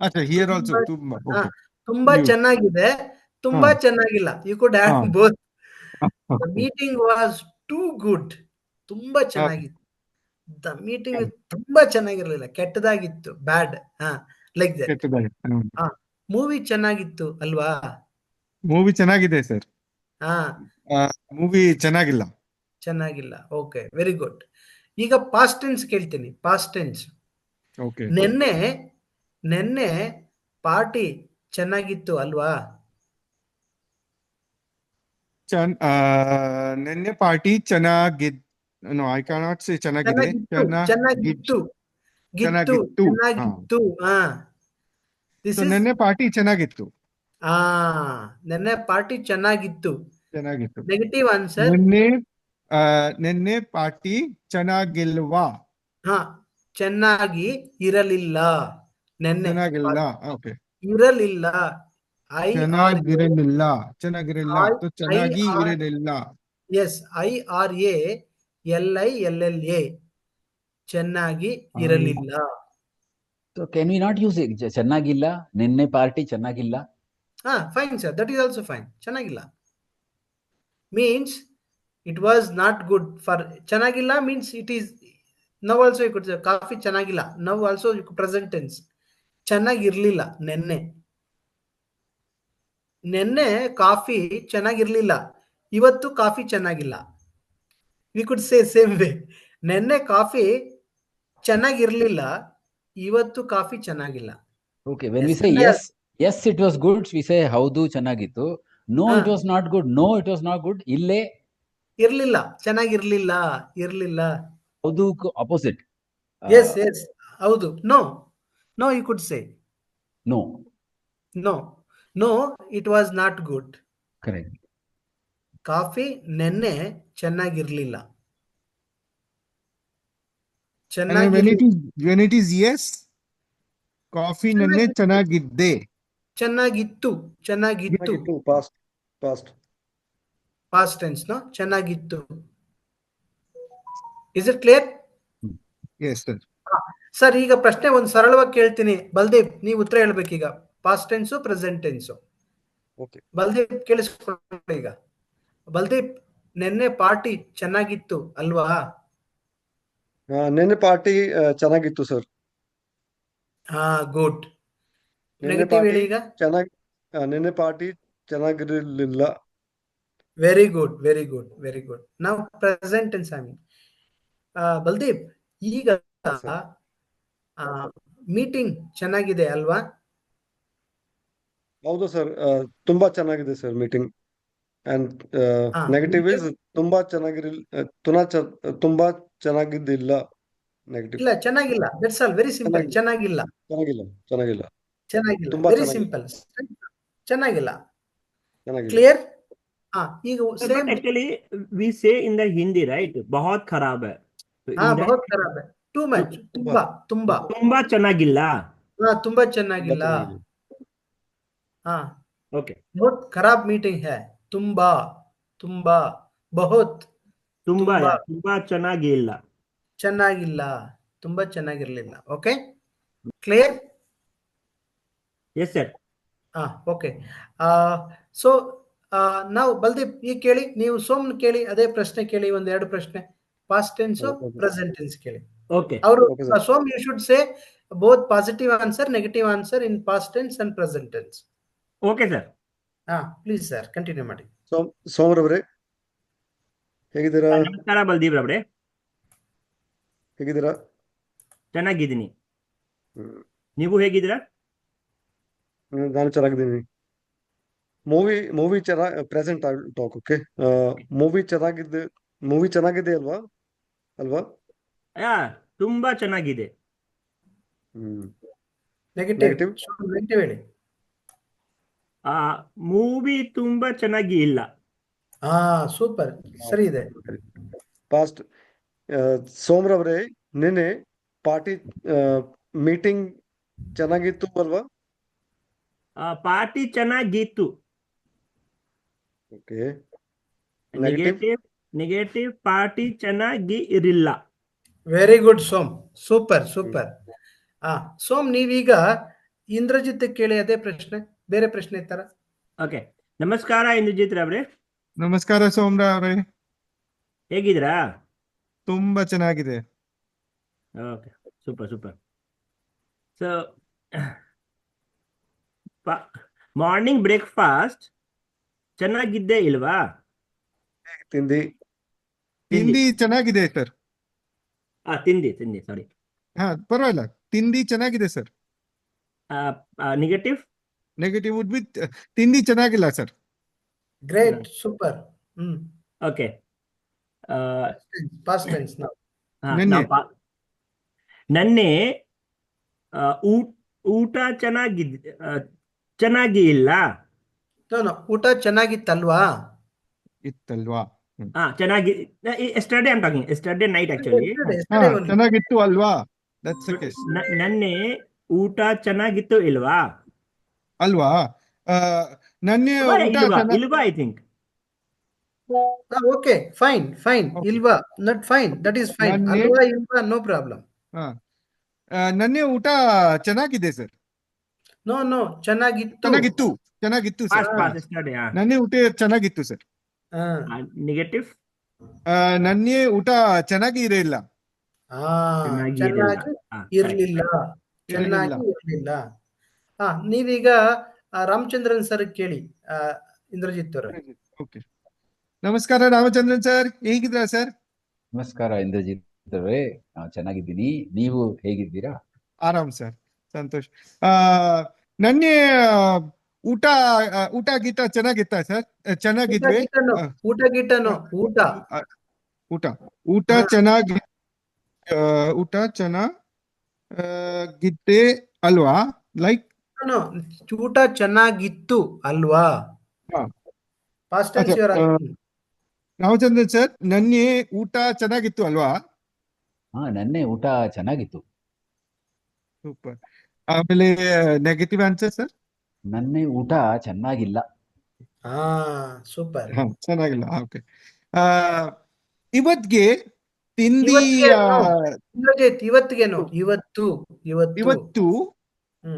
Acha, here also ತುಂಬಾ tumba. Okay. ತುಂಬಾ You. ಚೆನ್ನಾಗಿದೆ, ತುಂಬಾ ಚೆನ್ನಾಗಿಲ್ಲ. ಯು ಕುಡ್ ಆಡ್ ಹಾ. Both. The Okay. Meeting was too good. ತುಂಬಾ ಚೆನ್ನಾಗಿತ್ತು. The meeting Okay. ತುಂಬಾ ಚೆನ್ನಾಗಿರ್ಲಿಲ್ಲ, ಕೆಟ್ಟದಾಗಿತ್ತು, ಬ್ಯಾಡ್. ಹಾ, ಲೈಕ್ ದಟ್. ಕೆಟ್ಟದಾಗಿ. ಹಾ, ಮೂವಿ ಚೆನ್ನಾಗಿತ್ತು ಅಲ್ವಾ? ಮೂವಿ ಚೆನ್ನಾಗಿದೆ, ಸರ್. ಹಾ, ಮೂವಿ ಚೆನ್ನಾಗಿಲ್ಲ. ಚೆನ್ನಾಗಿಲ್ಲ. Okay, very good. ಈಗ ಪಾಸ್ಟ್ ಟೆನ್ಸ್ ಕೇಳ್ತೀನಿ. Past tense. Okay. ನೆನ್ನೆ ಪಾರ್ಟಿ ಚೆನ್ನಾಗಿತ್ತು ಅಲ್ವಾ? ನಿನ್ನೆ ಪಾರ್ಟಿ ಚೆನ್ನಾಗಿದ್. No, I cannot say ಚೆನ್ನಾಗಿದೆ. ಚೆನ್ನಾಗಿತ್ತು. ಚೆನ್ನಾಗಿತ್ತು. ಹಾ, ದಿಸ್ So ಇಸ್. ನಿನ್ನೆ ಪಾರ್ಟಿ ಚೆನ್ನಾಗಿತ್ತು. ಹಾ, ನೆನ್ನೆ ಪಾರ್ಟಿ ಚೆನ್ನಾಗಿತ್ತು. ಚೆನ್ನಾಗಿತ್ತು. Negative answer? ನಿನ್ನೆ ಪಾರ್ಟಿ ಚೆನ್ನಾಗಿಲ್ವಾ? ಹಾ, ಚೆನ್ನಾಗಿ ಇರಲಿಲ್ಲ. ನೆನ್ನೆ ಚೆನ್ನಾಗಿಲ್ಲ. Okay. ಇರಲಿಲ್ಲ. ಚೆನ್ನಾಗಿರಲಿಲ್ಲ. ಚೆನ್ನಾಗಿ IR ಇರಲಿಲ್ಲ. Yes, IRALILLA. ಚೆನ್ನಾಗಿ ಇರಲಿಲ್ಲ. So can we not use it? ಚೆನ್ನಾಗಿಲ್ಲ, ನಿನ್ನೆ ಪಾರ್ಟಿ ಚೆನ್ನಾಗಿಲ್ಲ. ಹಾ, fine sir, that is also fine. ಚೆನ್ನಾಗಿಲ್ಲ means it was not good. For ಚೆನ್ನಾಗಿಲ್ಲ means it is now also you could say coffee ಚೆನ್ನಾಗಿಲ್ಲ. Now also you could present tense. ಚೆನ್ನಾಗಿರ್ಲಿಲ್ಲ. ನೆನ್ನೆ ಕಾಫಿ ಚೆನ್ನಾಗಿರ್ಲಿಲ್ಲ, ಇವತ್ತು ಕಾಫಿ ಚೆನ್ನಾಗಿಲ್ಲ. We could say same way. ನೆನ್ನೆ ಕಾಫಿ ಚೆನ್ನಾಗಿರ್ಲಿಲ್ಲ, ಇವತ್ತು ಕಾಫಿ ಚೆನ್ನಾಗಿಲ್ಲ. Okay, when we say yes it was good, we say ಹೌದು ಚೆನ್ನಾಗಿತ್ತು. No, it was not good. No, it was not good. ಇಲ್ಲೇ ಇರ್ಲಿಲ್ಲ, ಚೆನ್ನಾಗಿರ್ಲಿಲ್ಲ, ಇರ್ಲಿಲ್ಲ. ಹೌದು opposite. ಎಸ್, ಹೌದು. No you could say no it was not good. Correct. Coffee ನೆನ್ನೆ ಚೆನ್ನಾಗಿರ್ಲಿಲ್ಲ. When it is yes, coffee ನೆನ್ನೆ ಚೆನ್ನಾಗಿದ್ದೆ. ಚೆನ್ನಾಗಿತ್ತು. Past tense. ನೋ, ಚೆನ್ನಾಗಿತ್ತು. Is it clear? Yes, sir. Sir, ಈಗ ಪ್ರಶ್ನೆ ಒಂದು ಸರಳವಾಗಿ ಕೇಳ್ತೀನಿ. ಬಲ್ದೇವ್, ನೀವು ಉತ್ತರ ಹೇಳ್ಬೇಕೀಗ. Past tense, present tense. Okay. Baldev ಕೇಳಿಸ್ಕೊಳ್ಳಿ ಈಗ. ಬಲ್ದೇವ್, ನೆನ್ನೆ ಪಾರ್ಟಿ ಚೆನ್ನಾಗಿತ್ತು ಅಲ್ವಾ? ನಿನ್ನೆ ಪಾರ್ಟಿ ಚೆನ್ನಾಗಿತ್ತು ಸರ್. ಹಾ, ಗುಡ್. ನೆಗೆಟಿವ್ ಹೇಳಿ ಈಗ. ನಿನ್ನೆ ಪಾರ್ಟಿ ಚೆನ್ನಾಗಿರಲಿಲ್ಲ. Very good. ನಾವು present tense. I mean Baldev, ಈಗ ಮೀಟಿಂಗ್ ಚೆನ್ನಾಗಿದೆ ಅಲ್ವಾ? ಹೌದು ಸರ್, ತುಂಬಾ ಚೆನ್ನಾಗಿದೆ sir meeting. And negative is ತುಂಬಾ ತುಂಬಾ ಚೆನ್ನಾಗಿದ್ದಿಲ್ಲ. ನೆಗೆಟಿವ್ ಇಲ್ಲ, ಚೆನ್ನಾಗಿಲ್ಲ. That's all. Very simple. ಚೆನ್ನಾಗಿಲ್ಲ. ತುಂಬಾ ವೆರಿ ಸಿಂಪಲ್. ಚೆನ್ನಾಗಿಲ್ಲ. ಚೆನ್ನಾಗಿಲ್ಲ. ಕ್ಲಿಯರ್? ಈಗ But actually we say in the Hindi, right? बहुत खराब है. So in that, बहुत खराब है. Too much. ತುಂಬಾ ಚೆನ್ನಾಗಿಲ್ಲ. ತುಂಬಾ ಚೆನ್ನಾಗಿಲ್ಲ. Okay. बहुत खराब मीटिंग है. ತುಂಬಾ बहुत ತುಂಬಾ ಚೆನ್ನಾಗಿಲ್ಲ. ತುಂಬಾ ಚೆನ್ನಾಗಿರ್ಲಿಲ್ಲ. Okay, clear? Yes sir. Okay. So ನಾವು ಬಲ್ದೀಪ್ ಈಗ ಕೇಳಿ, ನೀವು ಸೋಮ್ನ ಕೇಳಿ, ಅದೇ ಪ್ರಶ್ನೆ ಕೇಳಿ. ಒಂದೆರಡು ಪ್ರಶ್ನೆ. ಪಾಸ್ಟ್ ಟೆನ್ಸ್, ಪ್ರೆಸೆಂಟ್ ಟೆನ್ಸ್ ಕೇಳಿ. Okay. ಅವರು Som, you should say both positive answer, negative answer in past tense and present tense. Okay sir. Please sir, continue ಮಾಡಿ. ಸೋಮರವರೇ, ಹೇಗಿದ್ದೀರಾ? ನಮಸ್ಕಾರ ಬಲ್ದೀಪ್ ರವರೇ. ಹೇಗಿದ್ದೀರಾ? ಚೆನ್ನಾಗಿದ್ದೀನಿ. ನೀವು ಹೇಗಿದ್ದೀರಾ? ನಾನು ಚೆನ್ನಾಗಿದ್ದೀನಿ. ಮೂವಿ ಚೆನ್ನಾಗಿ ಪ್ರೆಸೆಂಟ್ ಟಾಕ್. ಓಕೆ, ಮೂವಿ ಚೆನ್ನಾಗಿದೆ ಅಲ್ವಾ? ತುಂಬಾ ಚೆನ್ನಾಗಿದೆ. Negative Negative. ನೆಗೆಟಿವ್ ಹೇಳಿ. ಆ ಮೂವಿ ತುಂಬಾ ಚೆನ್ನಾಗಿ ಇಲ್ಲ. ಹಾ ಸೂಪರ್, ಸರಿ ಇದೆ. ಪಾಸ್ಟ್ ಸೋಮ್ರವ್ರೆ, ನಿನ್ನೆ ಪಾರ್ಟಿ ಮೀಟಿಂಗ್ ಚೆನ್ನಾಗಿತ್ತು ಅಲ್ವಾ? ಪಾರ್ಟಿ ಚೆನ್ನಾಗಿತ್ತು. ಓಕೆ. ನೆಗೆಟಿವ್. ನೆಗೆಟಿವ್ ಪಾರ್ಟಿ ಚೆನ್ನಾಗಿ ಇರಲಿಲ್ಲ. Very good Som, super super. Som, ನೀವೀಗ ಇಂದ್ರಜಿತ್ ಕೇಳಿ ಅದೇ ಪ್ರಶ್ನೆ, ಬೇರೆ ಪ್ರಶ್ನೆ ತರ. ಓಕೆ, ನಮಸ್ಕಾರ ಇಂದ್ರಜಿತ್ ರವ್ರೆ, ನಮಸ್ಕಾರ ಸೋಮ್ರ ಅವರೇ, ಹೇಗಿದ್ದೀರಾ? ತುಂಬಾ ಚೆನ್ನಾಗಿದೆ. Okay, super super. So morning breakfast ಚೆನ್ನಾಗಿದ್ದೇ ಇಲ್ವಾ? ತಿಂದಿ. ತಿಂಡಿ ಚೆನ್ನಾಗಿದೆ ಸರ್. ತಿಂಡಿ ಸಾರಿ. ಪರವಾಗಿಲ್ಲ, ತಿಂಡಿ ಚೆನ್ನಾಗಿದೆ sir. Negative negative would be ತಿಂಡಿ ಚೆನ್ನಾಗಿಲ್ಲ sir. Great, super. Okay, past tense ನಾವು. ನನ್ನೆ ಊಟ ಚೆನ್ನಾಗಿ ಇಲ್ಲ. ಊಟ ಚೆನ್ನಾಗಿತ್ತಲ್ವಾ? ಇತ್ತಲ್ವಾ? ಚೆನ್ನಾಗಿ yesterday I'm talking, yesterday night actually. ಚೆನ್ನಾಗಿತ್ತು ಅಲ್ವಾ? That's the case. ನನ್ನೆ ಊಟ ಚೆನ್ನಾಗಿತ್ತು ಇಲ್ವಾ? ಅಲ್ವಾ? ನನ್ನೆ ಊಟ ಇಲ್ವಾ I think. Okay, fine fine. ಇಲ್ವಾ, not fine, that is fine. ಅಲ್ವಾ ಇಲ್ವಾ, ನೋ ಪ್ರಾಬ್ಲಮ್. ನನ್ನೆ ಊಟ ಚೆನ್ನಾಗಿದೆ ಸರ್. ನೋ ಚೆನ್ನಾಗಿತ್ತು. ಚೆನ್ನಾಗಿತ್ತು ಸರ್. ಎಸ್ಟರ್ಡೇ. ನನ್ನೆ ಊಟ ಚೆನ್ನಾಗಿತ್ತು ಸರ್. ನೆಗೆಟಿವ್ ನನ್ನೆ ಊಟ ಚೆನ್ನಾಗಿ ಇರಲಿಲ್ಲ. ಚೆನ್ನಾಗಿ ಇರ್ಲಿಲ್ಲ. ನೀವೀಗ ರಾಮಚಂದ್ರನ್ ಸರ್ ಕೇಳಿ, ಇಂದ್ರಜಿತ್ ಅವರು. ಓಕೆ, ನಮಸ್ಕಾರ ರಾಮಚಂದ್ರನ್ ಸರ್, ಹೇಗಿದ್ದೀರಾ ಸರ್? ನಮಸ್ಕಾರ ಇಂದ್ರಜಿತ್ ಅವರೇ, ಚೆನ್ನಾಗಿದ್ದೀನಿ. ನೀವು ಹೇಗಿದ್ದೀರಾ? ಆರಾಮ್ ಸರ್, ಸಂತೋಷ್. ನನ್ನೆ ಊಟ ಗೀಟ ಚೆನ್ನಾಗಿತ್ತ ಸರ್? ಚೆನ್ನಾಗಿದ್ವಿ. ಊಟ ಚೆನ್ನಾಗಿದ್ದೆ ಅಲ್ವಾ? ಲೈಕ್ ಊಟ ಚೆನ್ನಾಗಿತ್ತು ಅಲ್ವಾ? Past tense you are asking. Ramachandran sir, ನನ್ನೆ ಊಟ ಚೆನ್ನಾಗಿತ್ತು ಅಲ್ವಾ? ನನ್ನೆ ಊಟ ಚೆನ್ನಾಗಿತ್ತು. ಸೂಪರ್. ಆಮೇಲೆ ನೆಗೆಟಿವ್ ಆನ್ಸರ್ ಸರ್? ನನ್ನೆ ಊಟ ಚೆನ್ನಾಗಿಲ್ಲ. ಸೂಪರ್. ಚೆನ್ನಾಗಿಲ್ಲ. ಓಕೆ. ಇವತ್ತಿಗೆ ತಿಂಡಿ ಇವತ್ತು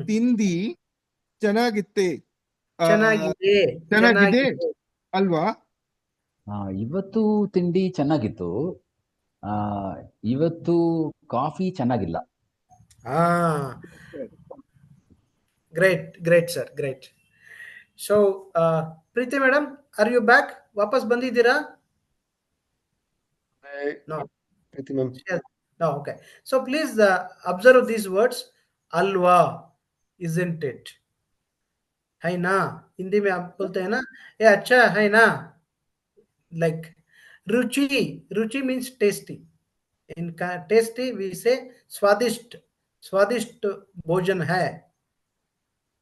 ತಿಂಡಿ ಚೆನ್ನಾಗಿದೆ ಅಲ್ವಾ? ಇವತ್ತು ತಿಂಡಿ ಚೆನ್ನಾಗಿತ್ತು. ಇವತ್ತು ಕಾಫಿ ಚೆನ್ನಾಗಿಲ್ಲ. Great sir, great. So Preeti madam, are you back? ವಾಪಸ್ ಬಂದಿದ್ದೀರಾ? No. Yes. No, okay. So please observe these words. Alwa, isn't it? है ना? हिंदी में आप बोलते हैं ना, ये अच्छा है ना? Like Ruchi means tasty. In tasty we say स्वादिष्ट भोजन है.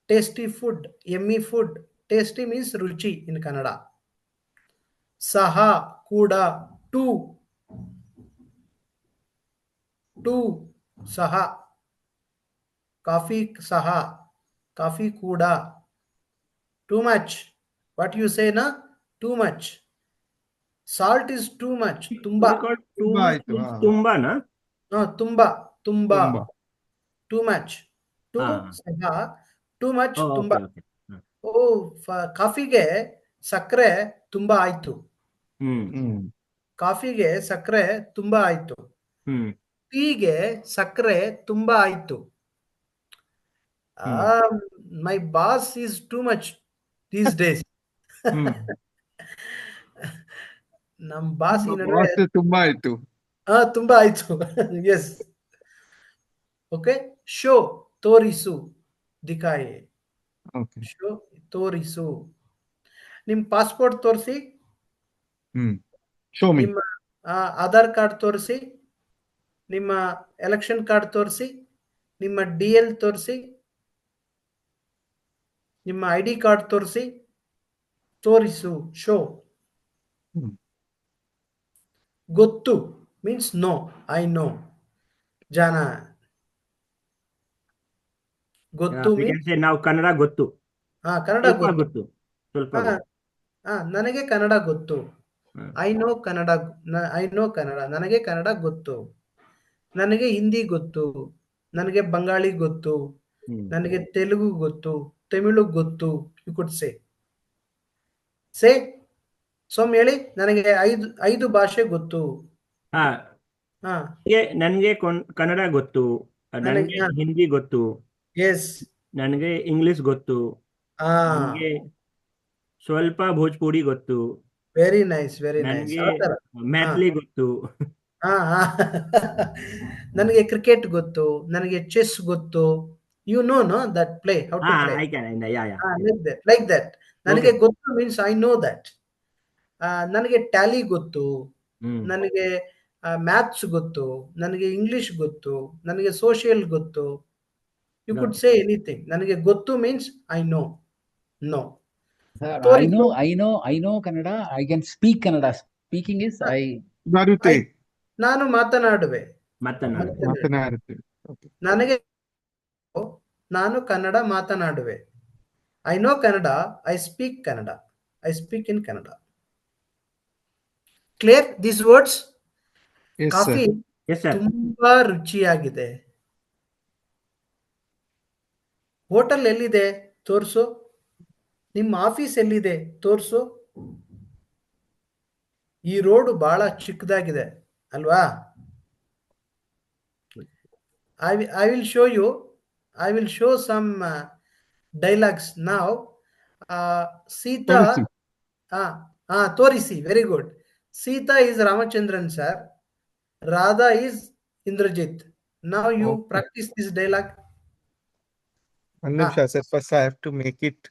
Tasty food, yummy food. Tasty means ruchi in Kannada. Saha, kuda, too सहा, काफी कूड़ा. Too much, what you say na? Too much. Salt is too much. Tumba na? No, tumba. Too much. Saha, too much. Tumba. ಕಾಫಿಗೆ ಸಕ್ಕರೆ ತುಂಬಾ ಆಯ್ತು. ಕಾಫಿಗೆ ಸಕ್ಕರೆ ತುಂಬಾ ಆಯ್ತು. ಟೀಗೆ ಸಕ್ಕರೆ ತುಂಬಾ ಆಯ್ತು. ಮೈ boss is too much these days. ನಮ್ ಬಾಸ್ ಈ ನಡುವೆ ತುಂಬಾ ಆಯ್ತು. ಎಸ್. ಓಕೆ, ಶೋ ತೋರಿಸು, ದಿಖಾಯೆ. ಶೋ ತೋರಿಸು. ನಿಮ್ ಪಾಸ್ಪೋರ್ಟ್ ತೋರಿಸಿ, ನಿಮ್ಮ ಆಧಾರ್ ಕಾರ್ಡ್ ತೋರಿಸಿ, ನಿಮ್ಮ ಎಲೆಕ್ಷನ್ ಕಾರ್ಡ್ ತೋರಿಸಿ, ನಿಮ್ಮ DL ತೋರಿಸಿ, ನಿಮ್ಮ ID ಕಾರ್ಡ್ ತೋರಿಸಿ. ತೋರಿಸು, ಶೋ. Hmm. ಗೊತ್ತು ಮೀನ್ಸ್ ನೋ, ಐ ನೋ. ಜಾನ. ಗೊತ್ತು We can means say now Kannada ಗೊತ್ತು. ಕನ್ನಡ ಸ್ವಲ್ಪ ಗೊತ್ತು. ಗೊತ್ತು. ಸ್ವಲ್ಪ ಹಾ, ಗೊತ್ತು. ನನಗೆ ಕನ್ನಡ ಗೊತ್ತು. ಹ್ಮ್. I know Kannada. ನನಗೆ ಕನ್ನಡ ಗೊತ್ತು. ನನಗೆ ಹಿಂದಿ ಗೊತ್ತು. ನನಗೆ ಬಂಗಾಳಿ ಗೊತ್ತು. ಹ್ಮ್. ನನಗೆ ತೆಲುಗು ಗೊತ್ತು. ತಮಿಳು ಗೊತ್ತು. ಯು ಕುಡ್ ಸೇ ಸೋಮ್ ಹೇಳಿ. ನನಗೆ 5 ಭಾಷೆ ಗೊತ್ತು. ಹಾ, ಹಾ, ನನಗೆ ಕನ್ನಡ ಗೊತ್ತು, ನನಗೆ ಹಾ. ಹಿಂದಿ ಗೊತ್ತು, ಎಸ್. ನನಗೆ ಇಂಗ್ಲಿಷ್ ಗೊತ್ತು, ಹಾ, ನನಗೆ ಸ್ವಲ್ಪ ಭೋಜ್ಪುರಿ ಗೊತ್ತು, ವೆರಿ ನೈಸ್, ವೆರಿ ನೈಸ್. ನನಗೆ ಆ ಥರ. ಮ್ಯಾಥ್ಲಿ ಗೊತ್ತು. ಹಾ, ಹಾ. ನನಗೆ ಕ್ರಿಕೆಟ್ ಗೊತ್ತು. ನನಗೆ ಚೆಸ್ ಗೊತ್ತು. You know that play, how to play. I can, yeah. Like that. ನನಗೆ ಗೊತ್ತು ಮೀನ್ಸ್ ಐ ನೋ ದಟ್. ನನಗೆ ಟ್ಯಾಲಿ ಗೊತ್ತು. ಹ್ಮ್. ನನಗೆ ಮ್ಯಾಥ್ಸ್ ಗೊತ್ತು. ನನಗೆ ಇಂಗ್ಲಿಷ್ ಗೊತ್ತು. ನನಗೆ ಸೋಷಿಯಲ್ ಗೊತ್ತು. You could say anything. ನನಗೆ ಗೊತ್ತು means I know. No. Sir, ತೋರಿಸು. I know Kannada. I can speak Kannada. Speaking is ಬರುತ್ತೆ. ನಾನು ಮಾತನಾಡುವೆ. ಮಾತನಾಡುತ್ತೇವೆ. Okay. ನನಗೆ ನಾನು ಕನ್ನಡ ಮಾತನಾಡುವೆ. I know Kannada. I speak Kannada. I speak in Kannada. Clear this words? Yes, coffee sir. Yes, sir. ತುಂಬಾ ರುಚಿಯಾಗಿದೆ. ಹೋಟೆಲ್ ಎಲ್ಲಿದೆ ತೋರಿಸು. ನಿಮ್ಮ ಆಫೀಸ್ ಎಲ್ಲಿದೆ ತೋರಿಸು. ಈ ರೋಡು ಬಹಳ ಚಿಕ್ಕದಾಗಿದೆ ಅಲ್ವಾ? I will show you. I will show some dialogues now. Sita. ತೋರಿಸಿ. ತೋರಿಸಿ. Very good. Sita is Ramachandran sir. Radha is Indrajit. Now you Okay. practice this dialogue. ಒಂದು ನಿಮಿಷ ಸರ್. First I have to make it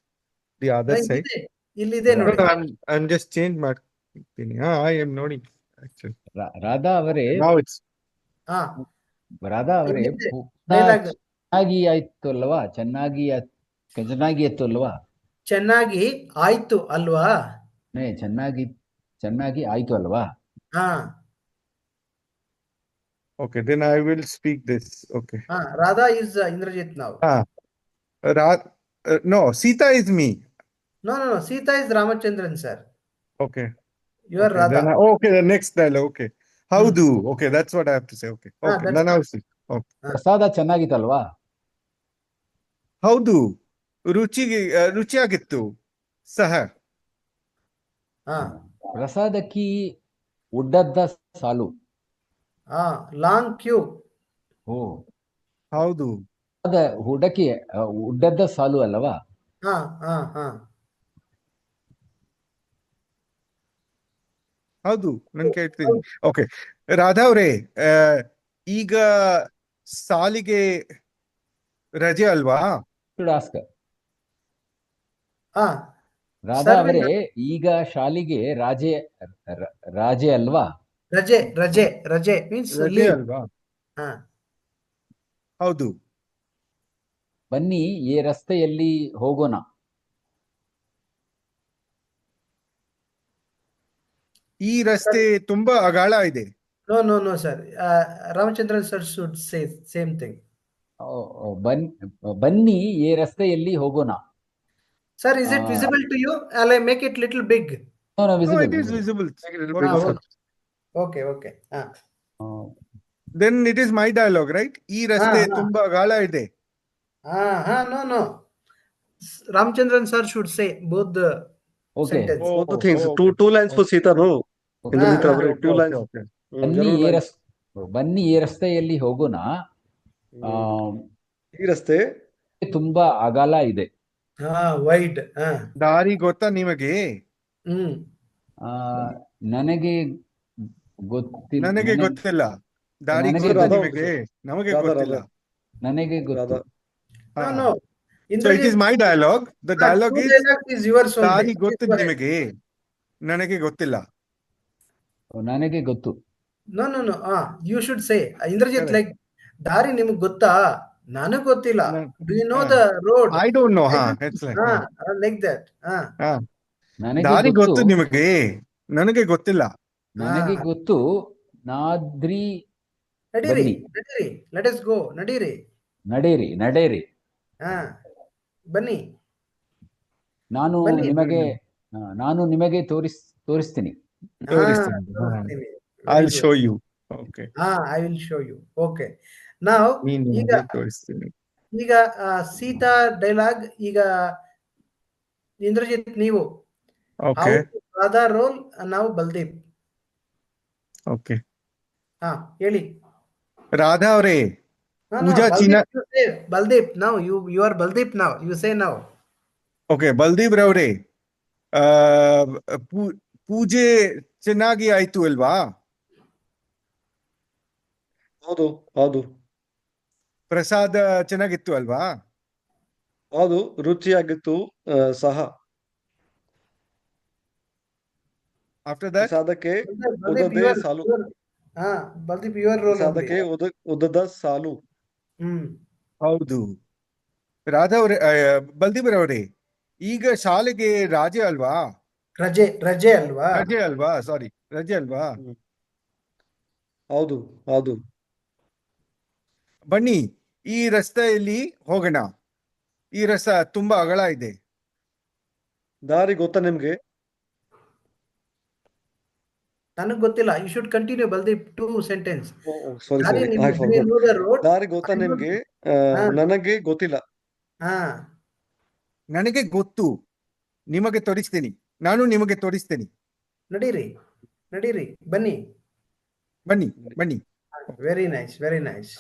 the other side. ಇಲ್ಲಿದೆ ನೋಡಿ. I'm just change ಮಾಡ್ತೀನಿ. I am ನೋಡಿಂಗ್ actually. ರಾಧಾ ಅವರೇ, Now it's ರಾಧಾ ಅವರೇ, ಇಲ್ಲಿದೆ ಪುಟ್ಟ dialogue. ಚೆನ್ನಾಗಿ ಆಯ್ತು ಅಲ್ವಾ? ಚೆನ್ನಾಗಿ ಆಯ್ತು ಅಲ್ವಾ? ಚೆನ್ನಾಗಿ ಆಯ್ತು ಅಲ್ವಾ? ಚೆನ್ನಾಗಿ ಆಯ್ತು ಅಲ್ವಾ? okay. Then I will speak this. Okay. Radha is Indrajit now. No, Sita is me. No. Sita is Ramachandran sir. Okay. You are Okay, Radha. then okay, the next dialogue. Okay. Howdu. Okay, that's what I have to say. Okay. Okay. that's Then I'll see. Okay. ಪ್ರಸಾದ ಚೆನ್ನಾಗಿತ್ತಲ್ವಾ? ಹೌದು, ರುಚಿಯಾಗಿತ್ತು ಸಹ. ಪ್ರಸಾದಕ್ಕೆ ಉದ್ದದ ಸಾಲು. Long queue. ಹೌದು. ಹುಡಕಿ ಉದ್ದದ ಸಾಲು ಅಲ್ಲವಾ? ಹೌದು, ನನ್ ಕೇಳ್ತೀನಿ. ಓಕೆ, ರಾಧಾ ಅವರೇ, ಈಗ ಸಾಲಿಗೆ ರಜೆ ಅಲ್ವಾ? ರಾಧಾ ಅವರೇ, ಈಗ ಶಾಲಿಗೆ ರಾಜೆ ಅಲ್ವಾ? ರಜೆ ಮೀನ್ಸ್ ರಜೆ ಅಲ್ವಾ? ಹೌದು. ಬನ್ನಿ ಈ ರಸ್ತೆಯಲ್ಲಿ ಹೋಗೋಣ. ಈ ರಸ್ತೆ ತುಂಬಾ ಅಗಾಳ ಇದೆ. No sir. Ramachandran sir should say same thing. ಬನ್ನಿ ಈ ರಸ್ತೆಯಲ್ಲಿ ಹೋಗೋಣ. Sir, is it visible to you? I'll make it little big. No, visible. It is visible. Okay. Then it is my dialogue, right? ಈ ರಸ್ತೆ ತುಂಬಾ ಅಗಾಳ ಇದೆ. No. Ramachandran sir should say both the sentence. Both the things. Two lines for Sita, no? Indrajit avare, 2 lines. Okay. ಬನ್ನಿ ಈ ರಸ್ತೆಯಲ್ಲಿ ಹೋಗೋಣ. ಈ ರಸ್ತೆ ತುಂಬಾ ಅಗಲ ಇದೆ. ವೈಡ್. ದಾರಿ ಗೊತ್ತಾ ನಿಮಗೆ? ನನಗೆ ಗೊತ್ತಿಲ್ಲ. ದಾರಿ ಗೊತ್ತಾ ನಿಮಗೆ? ನಮಗೆ ಗೊತ್ತಿಲ್ಲ. ನನಗೆ ಗೊತ್ತು. No. So it is my dialogue. The dialogue is yours only. ದಾರಿ ಗೊತ್ತು ನಿಮಗೆ, ನನಗೆ ಗೊತ್ತಿಲ್ಲ. ನನಗೆ ಗೊತ್ತು. No. You should say, Indrajit, like, ದಾರಿ ನಿಮಗೆ ಗೊತ್ತಾ? ನನಗ್ ಗೊತ್ತಿಲ್ಲ. ನನ್- ಡು ಯು ನೋ ಹಾ. The road? I don't know. It's like like that. ನನಗೆ ದಾರಿ ಗೊತ್ತು, ಗೊತ್ತು ನಿಮಗೆ, ನನಗೆ ಗೊತ್ತಿಲ್ಲ. ನನಗೆ ಗೊತ್ತು. ನಾದ್ರಿ ನಡೀರಿ ಬನ್ನಿ, ನಡೀರಿ, ಲೆಟ್ ಅಸ್ ಗೋ, ನಡೀರಿ. ನಡೆಯಿರಿ, ನಡೆಯಿರಿ. ಹಾ, ಬನ್ನಿ ನಾನು ಬನ್ನಿ. ನಿಮಗೆ ನಾನು ನಿಮಗೆ ತೋರಿಸ್ತೀನಿ. ತೋರಿಸ್ತೀನಿ. ತೋರಿಸ್ತೀನಿ. I'll show you. Okay. I will show you. Okay, ನಾವು ನೀನು ಈಗ ನಿಮಗೆ ತೋರಿಸ್ತೀನಿ. ಈಗ ಸೀತಾ ಡೈಲಾಗ್. ಈಗ ಇಂದ್ರಜಿತ್ ನೀವು Okay. ರಾಧಾ ರೋಲ್, ನಾವು ಬಲ್ದೀಪ್. Okay. ಹಾ, ಹೇಳಿ. ರಾಧಾ ಅವರೇ, No, ಪೂಜಾ Baldeep, ಚಿನ್ನ. you say Baldeep now. You are Baldeep now. You say now. Okay, Baldeep ರವರೇ, ಆ, ಪೂಜೆ ಚೆನ್ನಾಗಿ ಆಯ್ತು ಅಲ್ವಾ? ಹೌದು ಹೌದು ಪ್ರಸಾದ ಚೆನ್ನಾಗಿತ್ತು ಅಲ್ವಾ? ಹೌದು, ರುಚಿಯಾಗಿತ್ತು ಸಹ. ಆಫ್ಟರ್ ದಟ್ ಪ್ರಸಾದಕ್ಕೆ Baldeep, ಉದ್ದದೇ you are. ಸಾಲು. Baldeep, your role only. ಪ್ರಸಾದಕ್ಕೆ ಉದ್ದದ ಸಾಲು. ಹೌದು. ರಾಧಾ ಅವರೇ, ಬಲ್ದೀಪ್ ರವರೇ, ಈಗ ಶಾಲೆಗೆ ರಜೆ ಅಲ್ವಾ? ರಜೆ ಅಲ್ವಾ? ರಜೆ ಅಲ್ವಾ? ಸಾರಿ, ರಜೆ ಅಲ್ವಾ? ಹೌದು ಹೌದು ಬನ್ನಿ, ಈ ರಸ್ತೆಯಲ್ಲಿ ಹೋಗೋಣ. ಈ ರಸ್ತೆ ತುಂಬಾ ಅಗಲ ಇದೆ. ದಾರಿ ಗೊತ್ತಾ ನಿಮ್ಗೆ? ನನಗ್ ಗೊತ್ತಿಲ್ಲ. You should continue, Baldeep. 2 sentence. ಸಾರಿ ದಾರಿ ಸಾರಿ, ನಿಮ್ಗೆ I forgot. know the road. ದಾರಿ ಗೊತ್ತಾ I know ನಿಮ್ಗೆ? ಹಾ. ನನಗೆ ಗೊತ್ತಿಲ್ಲ. ಹಾ, ನನಗೆ ಗೊತ್ತು, ನಿಮಗೆ ತೋರಿಸ್ತೀನಿ. ನಾನು ನಿಮಗೆ ತೋರಿಸ್ತೀನಿ. ನಡೀರಿ ನಡೀರಿ, ಬನ್ನಿ. ಬನ್ನಿ ಬನ್ನಿ. Very nice, very nice.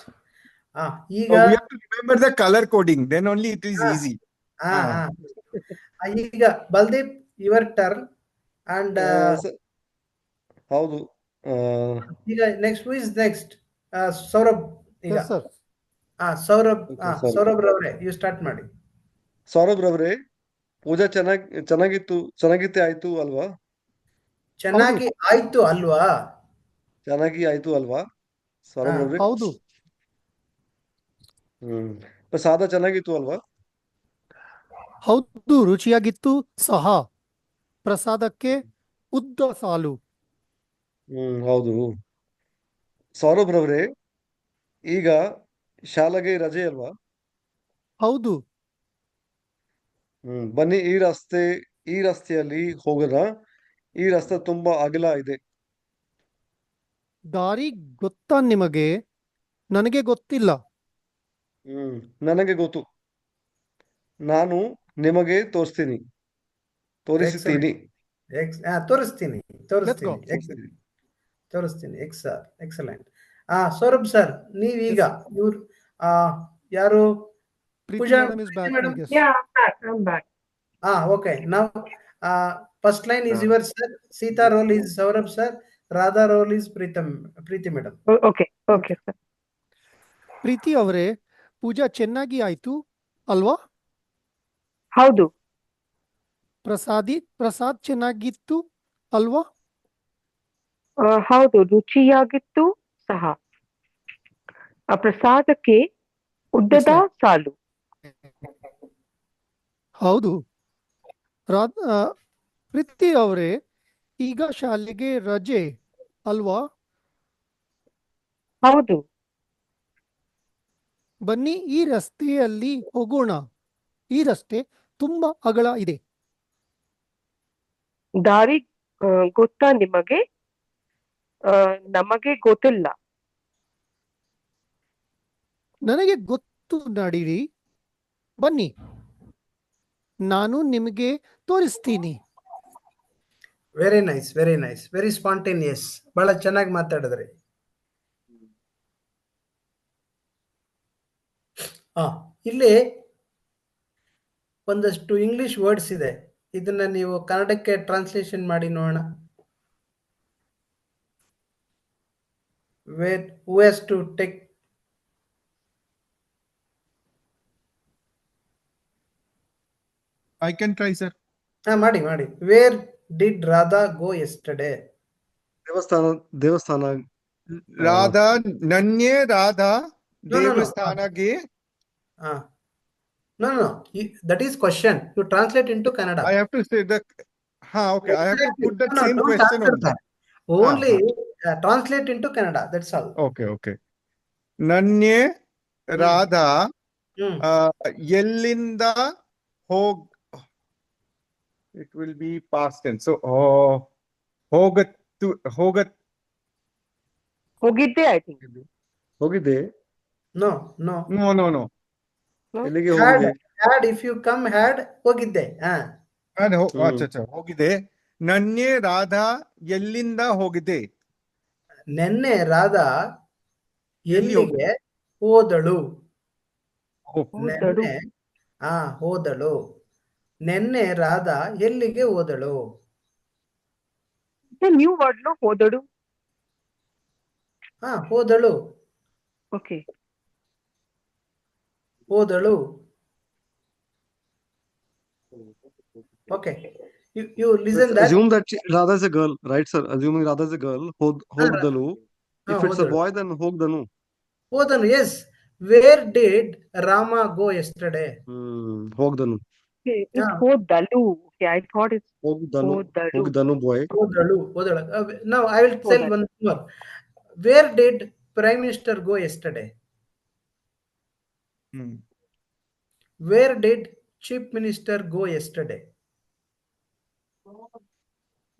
ಈಗ We have to remember the color coding, then only it is easy. ಹಾ, ಈಗ ಬಲ್ದೀಪ್, ಯುವರ್ ಟರ್ನ್. ಅಂಡ್ ಹೌದು. ಈಗ next who is next? Saurabh. ಈಗ Yes, sir. Saurabh. Okay, sorry. Saurabh ರವರೇ, ಯು ಸ್ಟಾರ್ಟ್ ಮಾಡಿ. ಸೌರಭ್ ರವರೇ, ಪೂಜಾ ಚೆನ್ನಾಗಿತ್ತೆ ಆಯ್ತು ಅಲ್ವಾ? ಚೆನ್ನಾಗಿ ಆಯ್ತು ಅಲ್ವಾ? ಚೆನ್ನಾಗಿ ಆಯ್ತು ಅಲ್ವಾ ಸೌರಭ್ ರವರೇ? ಹೌದು. ಪ್ರಸಾದ ಚೆನ್ನಾಗಿತ್ತು ಅಲ್ವಾ? ಹೌದು, ರುಚಿಯಾಗಿತ್ತು ಸಹ. ಪ್ರಸಾದಕ್ಕೆ ಉದ್ದ ಸಾಲು. ಹೌದು. ಸೌರಭ್ ರವರೇ, ಈಗ ಶಾಲೆಗೆ ರಜೆ ಅಲ್ವಾ? ಹೌದು. ಬನ್ನಿ, ಈ ರಸ್ತೆಯಲ್ಲಿ ಹೋಗೋಣ. ಈ ರಸ್ತೆ ತುಂಬಾ ಅಗಲ ಇದೆ. ದಾರಿ ಗೊತ್ತಾ ನಿಮಗೆ? ನನಗೆ ಗೊತ್ತಿಲ್ಲ. ನನಗೆ ಗೊತ್ತು. ನಾನು ನಿಮಗೆ ತೋರಿಸ್ತೀನಿ. ತೋರಿಸ್ತೀನಿ Let's go. ತೋರಿಸ್ತೀನಿ. ಎಕ್ಸಲೆಂಟ್. ಸೌರಭ್ ಸರ್, ನೀವೀಗ ಇವ್ರು ಯಾರು? Preeti Pooja, madam is back, I madam. guess. Yeah, I'm back. Okay. Now, first line is yours, sir. Sita role is Saurabh sir. Radha role is Preeti madam. Okay, sir. ಪ್ರೀತಿ ಅವರೇ, ಪೂಜಾ ಚೆನ್ನಾಗಿ ಆಯ್ತು ಅಲ್ವಾ? ಹೌದು. ಪ್ರಸಾದ್ ಚೆನ್ನಾಗಿತ್ತು ಅಲ್ವಾ? ಹೌದು, ರುಚಿಯಾಗಿತ್ತು ಸಹ. ಪ್ರಸಾದಕ್ಕೆ ಉದ್ದದ ಸಾಲು. ಹೌದು. ಪ್ರೀತಿ ಅವರೇ, ಈಗ ಶಾಲೆಗೆ ರಜೆ ಅಲ್ವಾ? ಹೌದು. ಬನ್ನಿ, ಈ ರಸ್ತೆಯಲ್ಲಿ ಹೋಗೋಣ. ಈ ರಸ್ತೆ ತುಂಬಾ ಅಗಲ ಇದೆ. ದಾರಿ ಗೊತ್ತಾ ನಿಮಗೆ? ನಮಗೆ ಗೊತ್ತಿಲ್ಲ. ನನಗೆ ಗೊತ್ತು, ನಡೀರಿ. ಬನ್ನಿ, ನಾನು ನಿಮಗೆ ತೋರಿಸ್ತೀನಿ. Very nice, very nice, very spontaneous. ಬಹಳ ಚೆನ್ನಾಗಿ ಮಾತಾಡಿದ್ರಿ. ಇಲ್ಲಿ ಒಂದಷ್ಟು ಇಂಗ್ಲಿಷ್ ವರ್ಡ್ಸ್ ಇದೆ. ಇದನ್ನ ನೀವು ಕನ್ನಡಕ್ಕೆ ಟ್ರಾನ್ಸ್ಲೇಷನ್ ಮಾಡಿ ನೋಡೋಣ. Who has to take? I can try, sir. ಮಾಡಿ. Where did Radha go yesterday? ದೇವಸ್ಥಾನ. ರಾಧಾ, ನನ್ನೇ ರಾಧಾ No. ದೇವಸ್ಥಾನಕ್ಕೆ No. That is question. You translate into Kannada. I have to say the. Okay. I have to Exactly. put that No, same don't question answer only. that. Only translate into Kannada. That's all. Okay. Nanye Radha Hmm. ಎಲ್ಲಿಂದ ಹೋಗ್. It will be past tense. So ಹೋಗತ್ತು ಹೋಗಿದ್ದೆ, I think. ಹೋಗಿದ್ದೆ. No. No. ಎಲ್ಲಿಗೆ Had, ಹೋಗಿದ್ದೆ? if you come, had, ಹೋಗಿದ್ದೆ. ಅಚ್ಚಾ ಹೋಗಿದೆ. ನನ್ನೆ ರಾಧಾ ಎಲ್ಲಿಂದ ಹೋಗಿದೆ? ನೆನ್ನೆ ರಾಧಾ ಎಲ್ಲಿಗೆ ಹೋದಳು? ಹೋದಳು. ಹೋದಳು. ನೆನ್ನೆ ರಾಧಾ ಎಲ್ಲಿಗೆ ಹೋದಳು? ನ್ಯೂ ವರ್ಡ್ ನೋ, ಹೋದಳು. ಹೋದಳು. ಓಕೆ. ಹೋದಳು. Okay. You listen that. Assume that Radha is a girl, right, sir? Assuming Radha is a girl, Hogdalu. If it's a ಹೋದಳು. boy, then Hogdanu. ಹೋದನು, yes. Where did Rama go yesterday? Hogdanu. Okay, it's ಹೋದಳು. Okay, I thought it's Hogdanu boy. ಹೋದಳು. Now I will tell one more. Where did Prime Minister go yesterday? Where did Chief Minister go yesterday?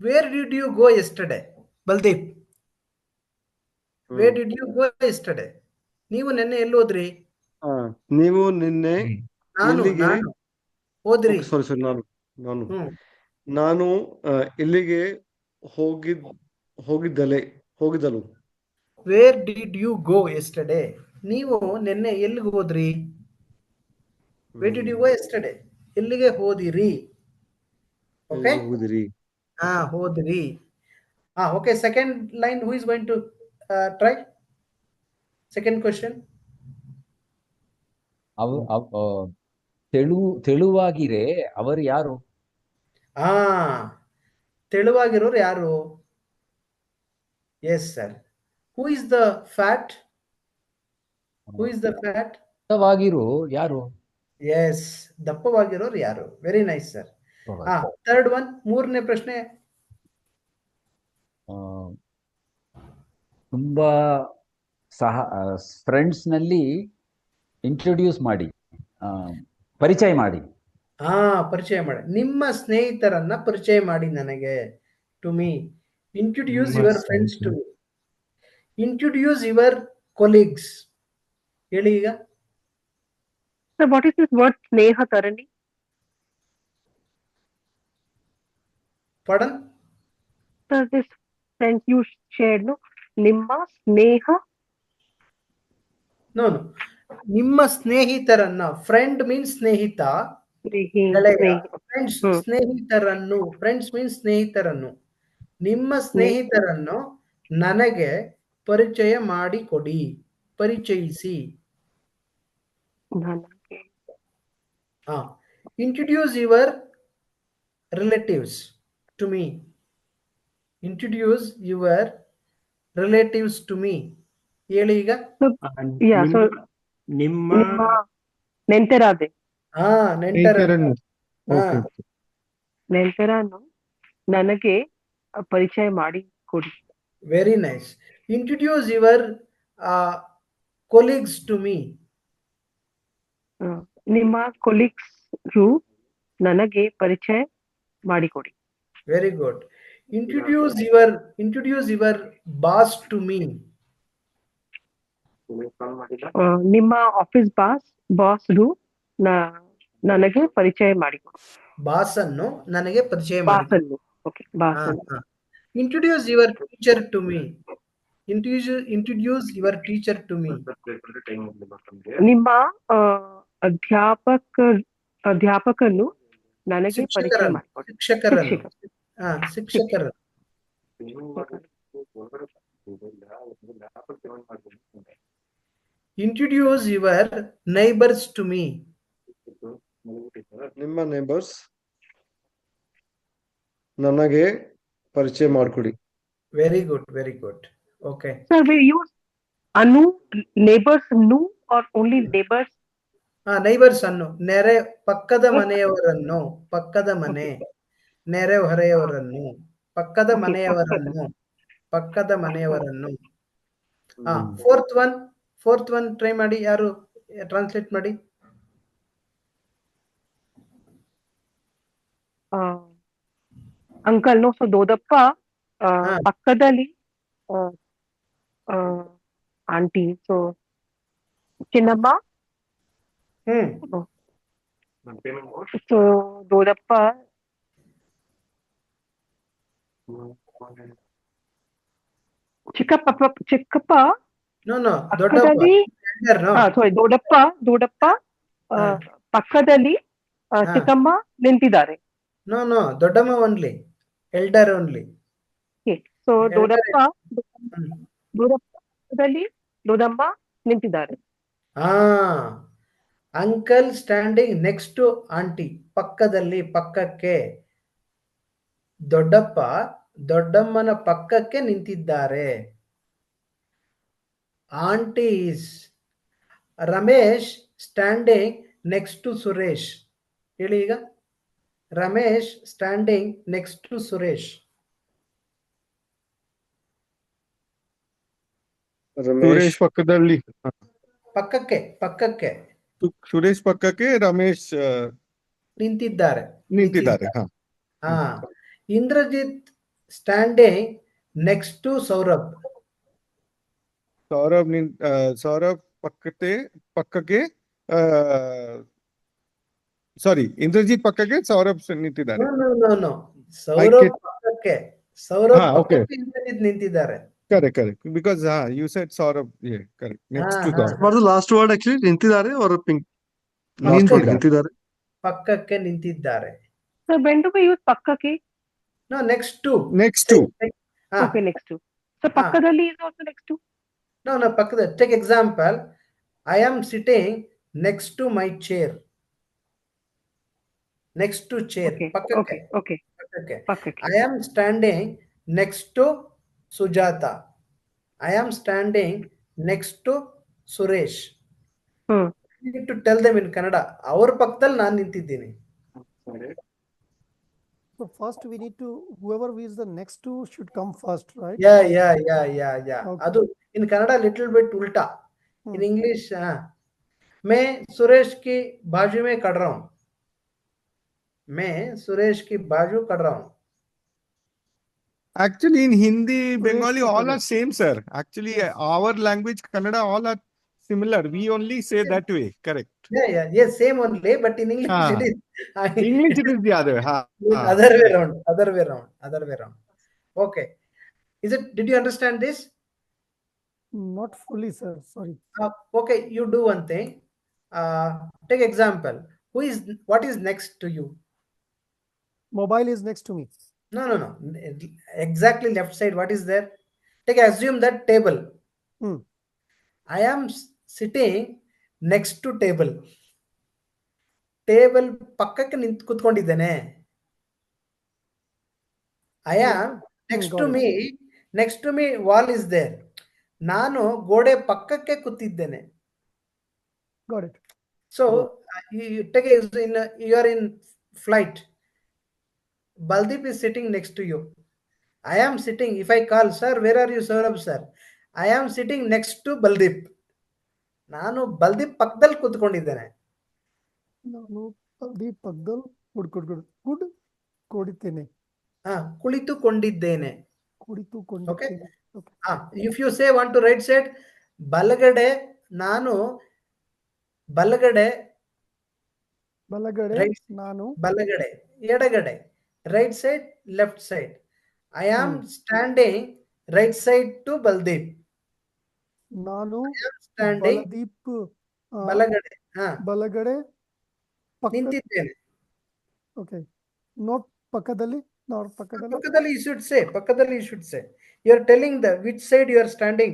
Where did you go yesterday? Baldeep. Where did you go yesterday? ನೀವು ನೆನ್ನೆ ಎಲ್ಲಿ ಹೋದ್ರಿ? ನೀವು ನಿನ್ನೆ ಎಲ್ಲಿಗೆ ಹೋದ್ರಿ? ಸಾರಿ ನಾನು ಎಲ್ಲಿಗೆ ಹೋಗಿದ್ದಳು. Where did you go yesterday? ನೀವು ನೆನ್ನೆ ಎಲ್ಲಿಗೆ ಹೋದ್ರಿ? Where did you go yesterday? ಎಲ್ಲಿಗೆ ಹೋದಿರಿ? Okay? ಹೋದ್ರಿ. Okay, second line, who is going to try? Second question. ತೆಳುವಾಗಿರೆ ಅವರು ಯಾರು? ತೆಳುವಾಗಿರೋರು ಯಾರು? Yes, sir. Who is the fat? ದಪ್ಪವಾಗಿರೋ ಯಾರು? Yes, ದಪ್ಪವಾಗಿರೋರು ಯಾರು? Very nice, sir. Third one, ಮೂರನೇ ಪ್ರಶ್ನೆ. ತುಂಬಾ ಫ್ರೆಂಡ್ಸ್ ನಲ್ಲಿ ಇಂಟ್ರೊಡ್ಯೂಸ್ ಮಾಡಿ, ಪರಿಚಯ ಮಾಡಿ. ನಿಮ್ಮ ಸ್ನೇಹಿತರನ್ನ ಪರಿಚಯ ಮಾಡಿ ನನಗೆ. To me. Introduce your friends to me. Introduce your colleagues. ಹೇಳಿ ಈಗ. So what is this word sneha, Tarani? Pardon? So this friends you shared, no? Nimma sneha? No. ನಿಮ್ಮ ಸ್ನೇಹಿತರನ್ನ. ಫ್ರೆಂಡ್ ಮೀನ್ಸ್ ಸ್ನೇಹಿತ. ಫ್ರೆಂಡ್ಸ್ ಸ್ನೇಹಿತರನ್ನು. ಫ್ರೆಂಡ್ಸ್ ಮೀನ್ಸ್ ಸ್ನೇಹಿತರನ್ನು. ನಿಮ್ಮ ಸ್ನೇಹಿತರನ್ನು ನನಗೆ ಪರಿಚಯ ಮಾಡಿಕೊಡಿ. ಪರಿಚಯಿಸಿ. Introduce your relatives to me. Introduce your relatives to me. ಹೇಳಿ ಈಗ. ನಿಮ್ಮ ನೆಂಟರಾದೆ. ನೆಂಟರನ್ನು ನನಗೆ ಪರಿಚಯ ಮಾಡಿ ಕೊಡಿ. Very nice. Introduce your colleagues to me. ನಿಮ್ಮ ಕೊಲೀಗ್ಸ್ ನನಗೆ ಪರಿಚಯ ಮಾಡಿಕೊಡಿ. Very good. Introduce your boss to me. ನಿಮ್ಮ ಆಫೀಸ್ ಬಾಸ್ ನನಗೆ ಪರಿಚಯ ಮಾಡಿಕೊಡಿ. ಬಾಸ್ ಅನ್ನು ನನಗೆ ಪರಿಚಯ ಮಾಡಿ. Introduce your teacher to me. Introduce your teacher to me. ನಿಮ್ಮ ಅಧ್ಯಾಪಕನು ನನಗೆ ಪರಿಚಯ ಮಾಡಿಕೊಡಿ. ಶಿಕ್ಷಕರನ್ನು. Introduce your neighbors to me. ನಿಮ್ಮ ನೇಬರ್ಸ್ ನನಗೆ ಪರಿಚಯ ಮಾಡಿಕೊಡಿ. Very good. Okay. Sir, we use anu, neighbors, nu, or only neighbors? Neighbours ಅನ್ನು ಪಕ್ಕದ ಮನೆಯವರನ್ನು, ಪಕ್ಕದ ಮನೆ, ನೆರೆಹೊರೆಯವರನ್ನು, ಪಕ್ಕದ Okay, ಮನೆಯವರನ್ನು, ಪಕ್ಕದ ಮನೆಯವರನ್ನು. Hmm. ಫೋರ್ತ್ ಒನ್ ಟ್ರೈ ಮಾಡಿ, ಯಾರು ಟ್ರಾನ್ಸ್ಲೇಟ್ ಮಾಡಿ. ಅಂಕಲ್ ನೋ, ಸೊ ದೊಡ್ಡಪ್ಪ ಪಕ್ಕದಲ್ಲಿ ಆಂಟಿ, ಸೊ ಚಿನ್ನಮ್ಮ, ಸೊ ದೊಡ್ಡಪ್ಪ ಚಿಕ್ಕಪ್ಪ ನೋ ದೊಡ್ಡಪ್ಪ, ಪಕ್ಕದಲ್ಲಿ, elder, no? ಸಾರಿ, ದೊಡ್ಡಪ್ಪ ಪಕ್ಕದಲ್ಲಿ ಚಿಕ್ಕಮ್ಮ ನಿಂತಿದ್ದಾರೆ. ನೋ ದೊಡ್ಡಮ್ಮ ಓನ್ಲಿ, ಎಲ್ಡರ್ ಓನ್ಲಿ. ಸೊ ದೊಡ್ಡಪ್ಪ ಪಕ್ಕದಲ್ಲಿ ದೊಡ್ಡಮ್ಮ ನಿಂತಿದ್ದಾರೆ. Uncle standing next to aunty, ಪಕ್ಕದಲ್ಲಿ, ಪಕ್ಕಕ್ಕೆ. ದೊಡ್ಡಮ್ಮನ ಪಕ್ಕಕ್ಕೆ ನಿಂತಿದ್ದಾರೆ. Aunty is Ramesh standing next to Suresh. ಹೇಳಿ ಈಗ, Ramesh standing next to Suresh. Suresh ಪಕ್ಕದಲ್ಲಿ, ಪಕ್ಕಕ್ಕೆ ಸುರೇಶ್ ಪಕ್ಕಕ್ಕೆ ರಮೇಶ್ ನಿಂತಿದ್ದಾರೆ. ನಿಂತಿದ್ದಾರೆ. Indrajit standing next to Saurabh. Saurabh ಪಕ್ಕಕ್ಕೆ ಸಾರಿ, ಇಂದ್ರಜಿತ್ ಪಕ್ಕಕ್ಕೆ ಸೌರಭ್ ನಿಂತಿದ್ದಾರೆ. ನೋ ಸೌರಭ್ ಪಕ್ಕಕ್ಕೆ, okay. ಇಂದ್ರಜಿತ್ ನಿಂತಿದ್ದಾರೆ. Correct. Because you said Saurabh. Yeah, correct. Next to Saurabh. What was the last word actually? ನಿಂತಿದ್ದಾರೆ or pink? Last word. ನಿಂತಿದ್ದಾರೆ. ಪಕ್ಕಕ್ಕೆ ನಿಂತಿದ್ದಾರೆ. So when do we use ಪಕ್ಕಕ್ಕೆ? No, next to. Okay, next to. So ಪಕ್ಕದಲ್ಲಿ is also next to. No, ಪಕ್ಕದ. Take example. I am sitting next to my chair. Next to chair. Okay. ಪಕ್ಕಕ್ಕೆ. I am standing next to Sujata. I am standing next to Suresh. You need to tell them in Kannada. ಅವ್ರ ಪಕ್ಕದಲ್ಲಿ ನಾನು ನಿಂತಿದ್ದೀನಿ. So first we need to, whoever is the next to should come first, right? Yeah. Okay. ಅದು in Kannada little bit ulta. In English, मैं सुरेश की बाजू में खड़ रहा हूँ. मैं सुरेश की बाजू खड़ रहा हूँ. Actually, in Hindi, Bengali, all are same, sir. Actually, our language, Kannada, all are similar. We only say that way. Correct. Yeah, same only, but in English it is. English it is the other. Other way around. Okay. Did you understand this? Not fully, sir. Sorry. Okay, you do one thing. Take example. What is next to you? Mobile is next to me. No. Exactly left side. What is there? Assume that table. I am sitting next to table. Table ಪಕ್ಕಕ್ಕೆ ನಿಂತು ಕೂತ್ಕೊಂಡಿದ್ದೇನೆ. I am next to me wall is there. ನಾನು ಗೋಡೆ ಪಕ್ಕಕ್ಕೆ ಕೂತಿದ್ದೇನೆ. Got it. So you are in flight. Baldeep is sitting next to you. I am sitting. If I call, sir, where are you, Saurabh, sir? I am sitting next to Baldeep. ನಾನು ಬಲ್ದೀಪ್ ಪಕ್ಕದಲ್ಲಿ ಕೂತ್ಕೊಂಡಿದ್ದೇನೆ. ನಾನು ಬಲ್ದೀಪ್ ಪಕ್ಕದಲ್ಲಿ ಕುಳಿತುಕೊಂಡಿದ್ದೇನೆ. ಕುಳಿತುಕೊಂಡಿದ್ದೇನೆ. Okay. If you say want to right side, ಬಲಗಡೆ ನಾನು ಬಲಗಡೆ ನಾನು ಬಲಗಡೆ ಎಡಗಡೆ. Right side, left side. I am standing right side to Baldeep. ನಾನು standing ಬಲಗಡೆ ನಿಂತಿದ್ದೇನೆ. Okay. Not ಪಕ್ಕದಲ್ಲಿ. ಪಕ್ಕದಲ್ಲಿ you should say. You are telling which side you are standing.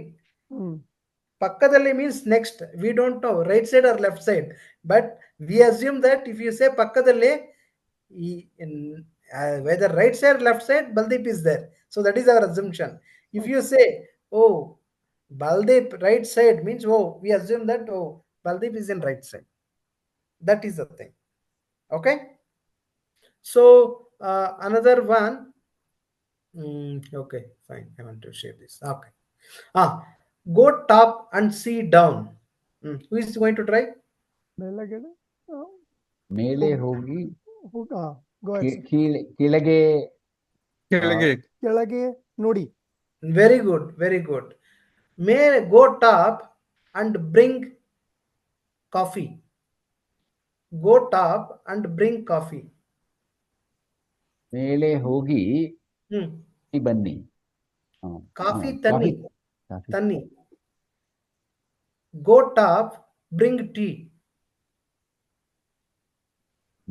Pakkadalli means next. We don't know right side or left side, but we assume that if you say pakkadalli, whether right side or left side, Baldeep is there. So that is our assumption. If you say, oh, Baldeep right side, means we assume that Baldeep is in right side. That is the thing. Okay. So another one. Okay, fine. I want to share this. Okay. Go top and see down. Who is going to try? Melagade. Oh, ಮೇಲೆ ಹೋಗಿ go ahead. sir. ಕೆಳಗೆ ಕೆಳಗೆ ಕೆಳಗೆ ನೋಡಿ. Very good, very good. May go top and bring coffee. Go top and bring coffee. ಮೇಲೆ ಹೋಗಿ ಬನ್ನಿ. Coffee coffee tanni. Coffee Tanni. Go top, bring tea.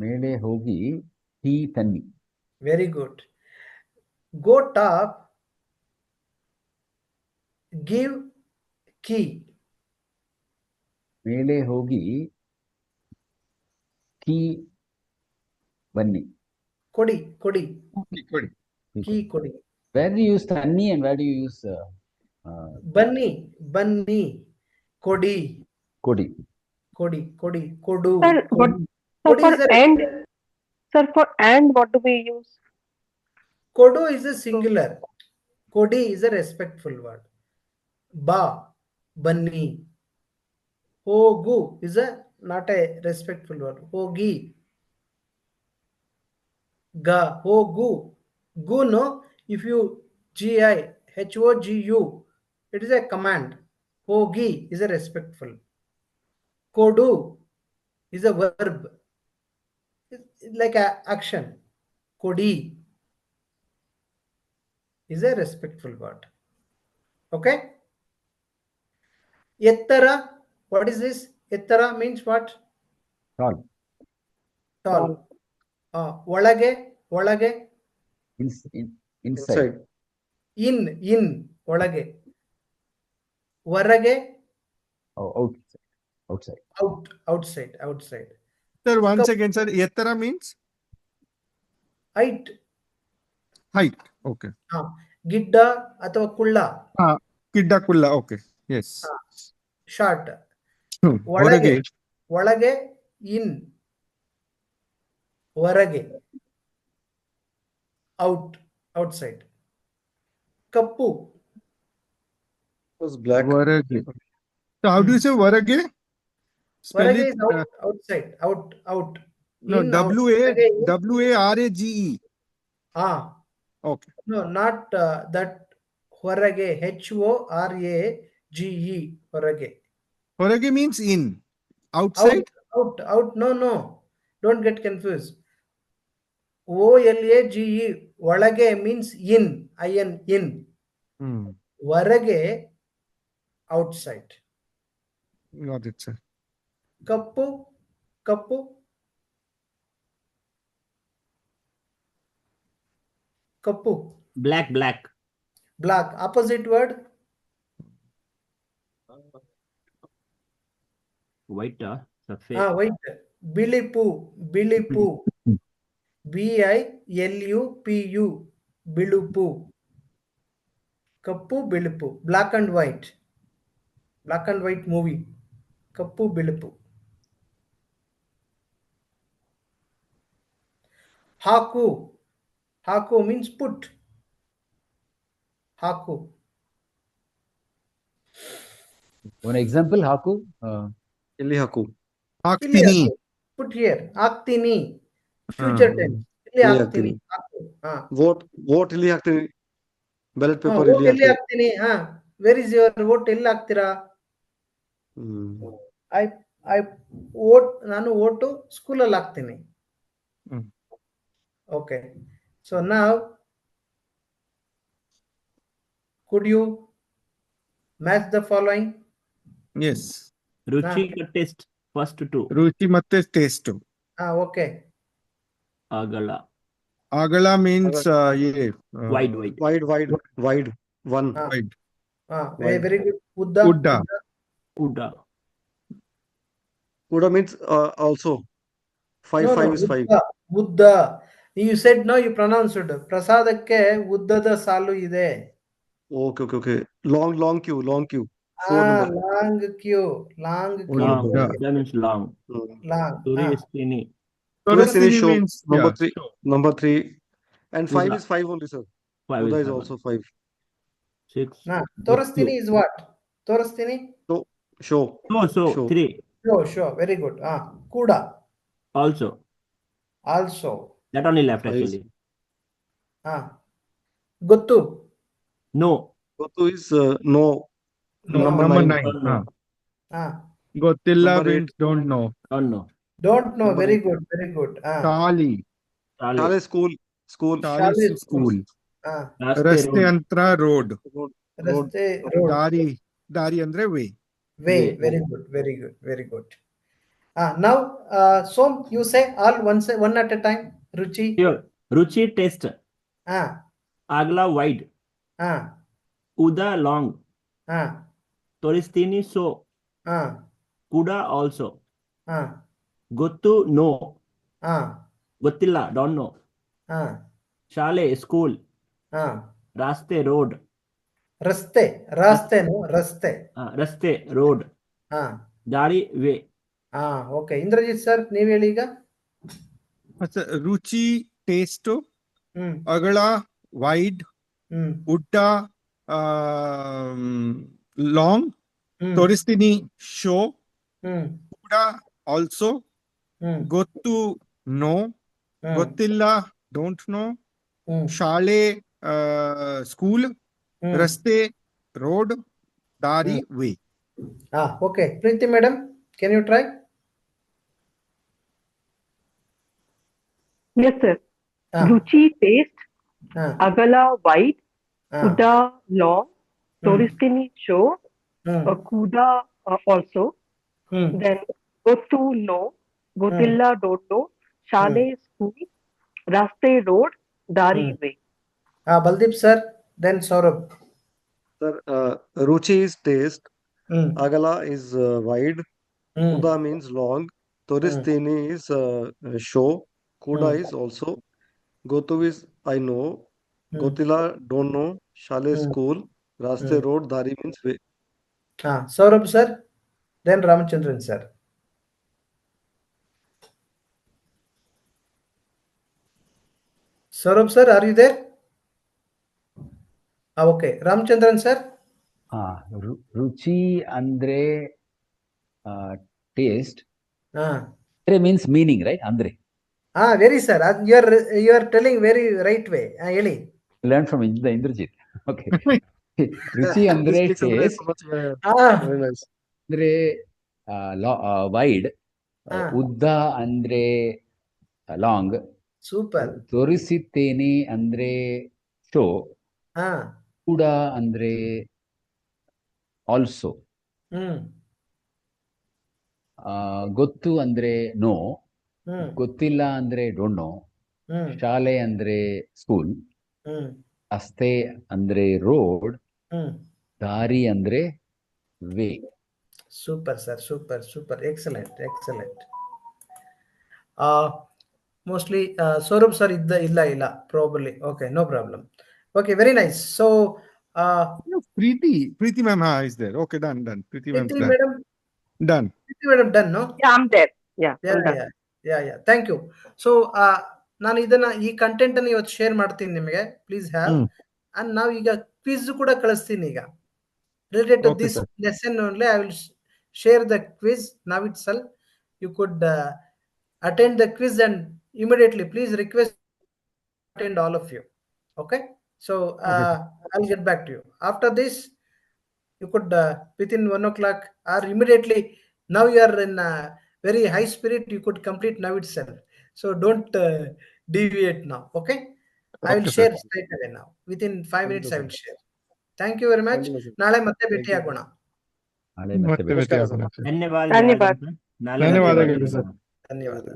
ಮೇಲೆ ಹೋಗಿ ಟೀ ತನ್ನಿ. Very good. Go top, give key. ಮೇಲೆ ಹೋಗಿ ಕೀ ಬನ್ನಿ. Kodi, kodi. ಕೊಡಿ. Key kodi. Where do you use tanni and where do you use Bunny, bunny. Kodi, kodi? kodi, kodi, kodu. Sir, what, sir, Kodi for is a and, sir, for and, what do we use? kodu is a singular. Kodi is a respectful word. Ba, bunny. Hogu is a not a respectful word. Hogi. Ga, hogu. Gu no, if you G-I-H-O-G-U, it is a command. Hogi is a respectful. Kodu is a verb. It's like a action. Kodi is a respectful word. Okay? Ettara, what is this? Ettara means what? Tall. Tall. Olage, olage. Inside. Inside. In, olage. Varage, Oh, outside. outside. Sir, once again, sir, ಎತ್ತರ means Height. height. Okay. ಗಿಡ್ಡ ಅಥವಾ ಕುಳ್ಳ. ಗಿಡ್ಡ ಕುಳ್ಳ. Okay. Yes. Short. ಹೊರಗೆ. ಒಳಗೆ, in. ಹೊರಗೆ, outside. ಕಪ್ಪು. Was black. ಹೊರಗೆ. So how do you say ಹೊರಗೆ? Spell ಹೊರಗೆ it. is outside. Out. No, In, out. ಹೊರಗೆ, in. W-A-R-A-G-E. Okay. No, not that. ಹೊರಗೆ, H-O-R-A-G-E. ಹೊರಗೆ. ಹೊರಗೆ means in. Outside? Out. No. Don't get confused. O-L-A-G-E. ಒಳಗೆ means in. I-N, in. ಹೊರಗೆ, outside. Got it, sir. Cup. Black. Black. Opposite word. White, surface. White. Bilipu. B-I-L-U-P-U. ಬಿಳುಪು. ಕಪ್ಪು, ಬಿಳುಪು. Black and white movie. ಕಪ್ಪು, ಬಿಳುಪು. ಹಾಕು means put. ಹಾಕು. One example, haku. ಇಲ್ಲಿ ಹಾಕು. ಹಾಕ್ತೀನಿ. Put here. ಹಾಕ್ತೀನಿ. Future tense. ಇಲ್ಲಿ ಹಾಕ್ತೀನಿ. vote ಇಲ್ಲಿ ಹಾಕ್ತೀನಿ. ಬ್ಯಾಲೆಟ್ ಪೇಪರ್ vote ಇಲ್ಲಿ ಹಾಕ್ತೀನಿ. Where is your vote? ಎಲ್ಲಿ ಹಾಕ್ತೀರಾ? I vote. ನಾನು vote ಸ್ಕೂಲಲ್ಲಿ ಹಾಕ್ತೀನಿ. Okay. So now, could you match the following? Yes. Ruchi test first two. ರುಚಿ ಮತ್ತೆ taste. Okay. Agala. Agala means Wide. wide. One. wide. Very good. Udda. Uda means also. Five is 5. ಉದ್ದ. You said no, you pronounced it. ಪ್ರಸಾದಕ್ಕೆ ಉದ್ದದ ಸಾಲು ಇದೆ. Okay. Long queue. 4 number. Long queue. Long queue. Long. Yeah. That means long. Hmm. Long. Turistini. Turistini Turistini show, means number yeah. 3. Number 3. And 5 Kuda. is 5 only, sir. 5 Kuda is is 5. also 5. 6. Torostini is what? Torostini? Show. So 3. Sure. Very good. Kuda. Also. Also. That only left 5. actually. Gottu. No. Gotu is no. No, Number number 9. 9. Ah. Gotilla Number 8. means don't know. Don't know. Don't know. Number Very 8. good. Very good. Tali. Charlie. Shale school. Tali Shale school. Raste Raste road. antra road. Road. Raste road. Dari andre way. Way. Very good. Very good. Very good. Now, Som, you say all one at a time. Ruchi. Here. Ruchi taste. Ah. Agla wide. Ah. Uda long. Ah. Toristini so. Ah. Kuda also. Ah. Gottu no. Ah. Gottilla don't know. Ah. Shale school. Ah. Raste road. Raste. Raste, no? Raste. Raste road. Dari way. Okay. Indrajit sir, ನೀವು ಹೇಳಿ ಈಗ. Ruchi taste. Agala wide. Utta long. Toristini show. Kuda also. Gottu no. Gottilla don't know. Shale school. Raste road. Dari way. Okay. Preeti madam, can you try? Yes, sir. Ruchi taste, Agala wide, Uda long, Toristini show, Kuda also. Then Gottu no, Gotilla don't know, Shale school, Raste road, Dari way. Baldeep sir, then Saurabh. Sir, Ruchi is taste. Agala is wide. Uda means long. Toristini is show. Kuda is also. Gotu is I know. Gotila don't know. Shale school. Raste road. Dari means way. Saurabh sir, then Ramachandran sir. Saurabh sir, are you there? Okay. Ramachandran sir. Ruchi andre taste. Andre means meaning, right? Andre. Very sir. You are telling very right way. Eli. Learn from the Indrajit. Okay. Ruchi andre taste. Very nice. Andre wide. Udda andre long. Super. Torisiteni andre show. Kuda andre also. Gottu andre no. Gottilla andre don't know. Shale andre school. Aste andre road. Dari andre way. Super sir. Super. Excellent. Mostly Saurabh sir illa probably. Okay, no problem. Okay, very nice. So Preeti ma'am is there. Okay, done. Preeti ma'am Preeti done. madam. Done. Preeti madam done, no? Yeah, I'm there. Yeah, I'm done. Yeah. Thank you. So ನಾನು ಇದನ್ನ ಈ ಕಂಟೆಂಟ್ ಅನ್ನು ಇವತ್ತು ಶೇರ್ ಮಾಡ್ತೀನಿ ನಿಮಗೆ. Please have. ಅಂಡ್ ನಾವು ಈಗ ಕ್ವಿಜ್ ಕೂಡ ಕಳಿಸ್ತೀನಿ ಈಗ. Related to this lesson only, I will share the quiz now itself. You could attend the quiz and immediately please request attend all of you. Okay. So I'll get back to you. After this, you could within 1 o'clock or immediately, now you are in very high spirit, you could complete now itself. So don't deviate now. Okay. I will share straight away now. Within 5 minutes, I will share. Thank you very much. ನಾಳೆ ಮತ್ತೆ ಭೇಟಿಯಾಗೋಣ. ಮತ್ತೆ ಭೇಟಿಯಾಗೋಣ. ಧನ್ಯವಾದಗಳು. ಧನ್ಯವಾದಗಳು ಸರ್. ಧನ್ಯವಾದ.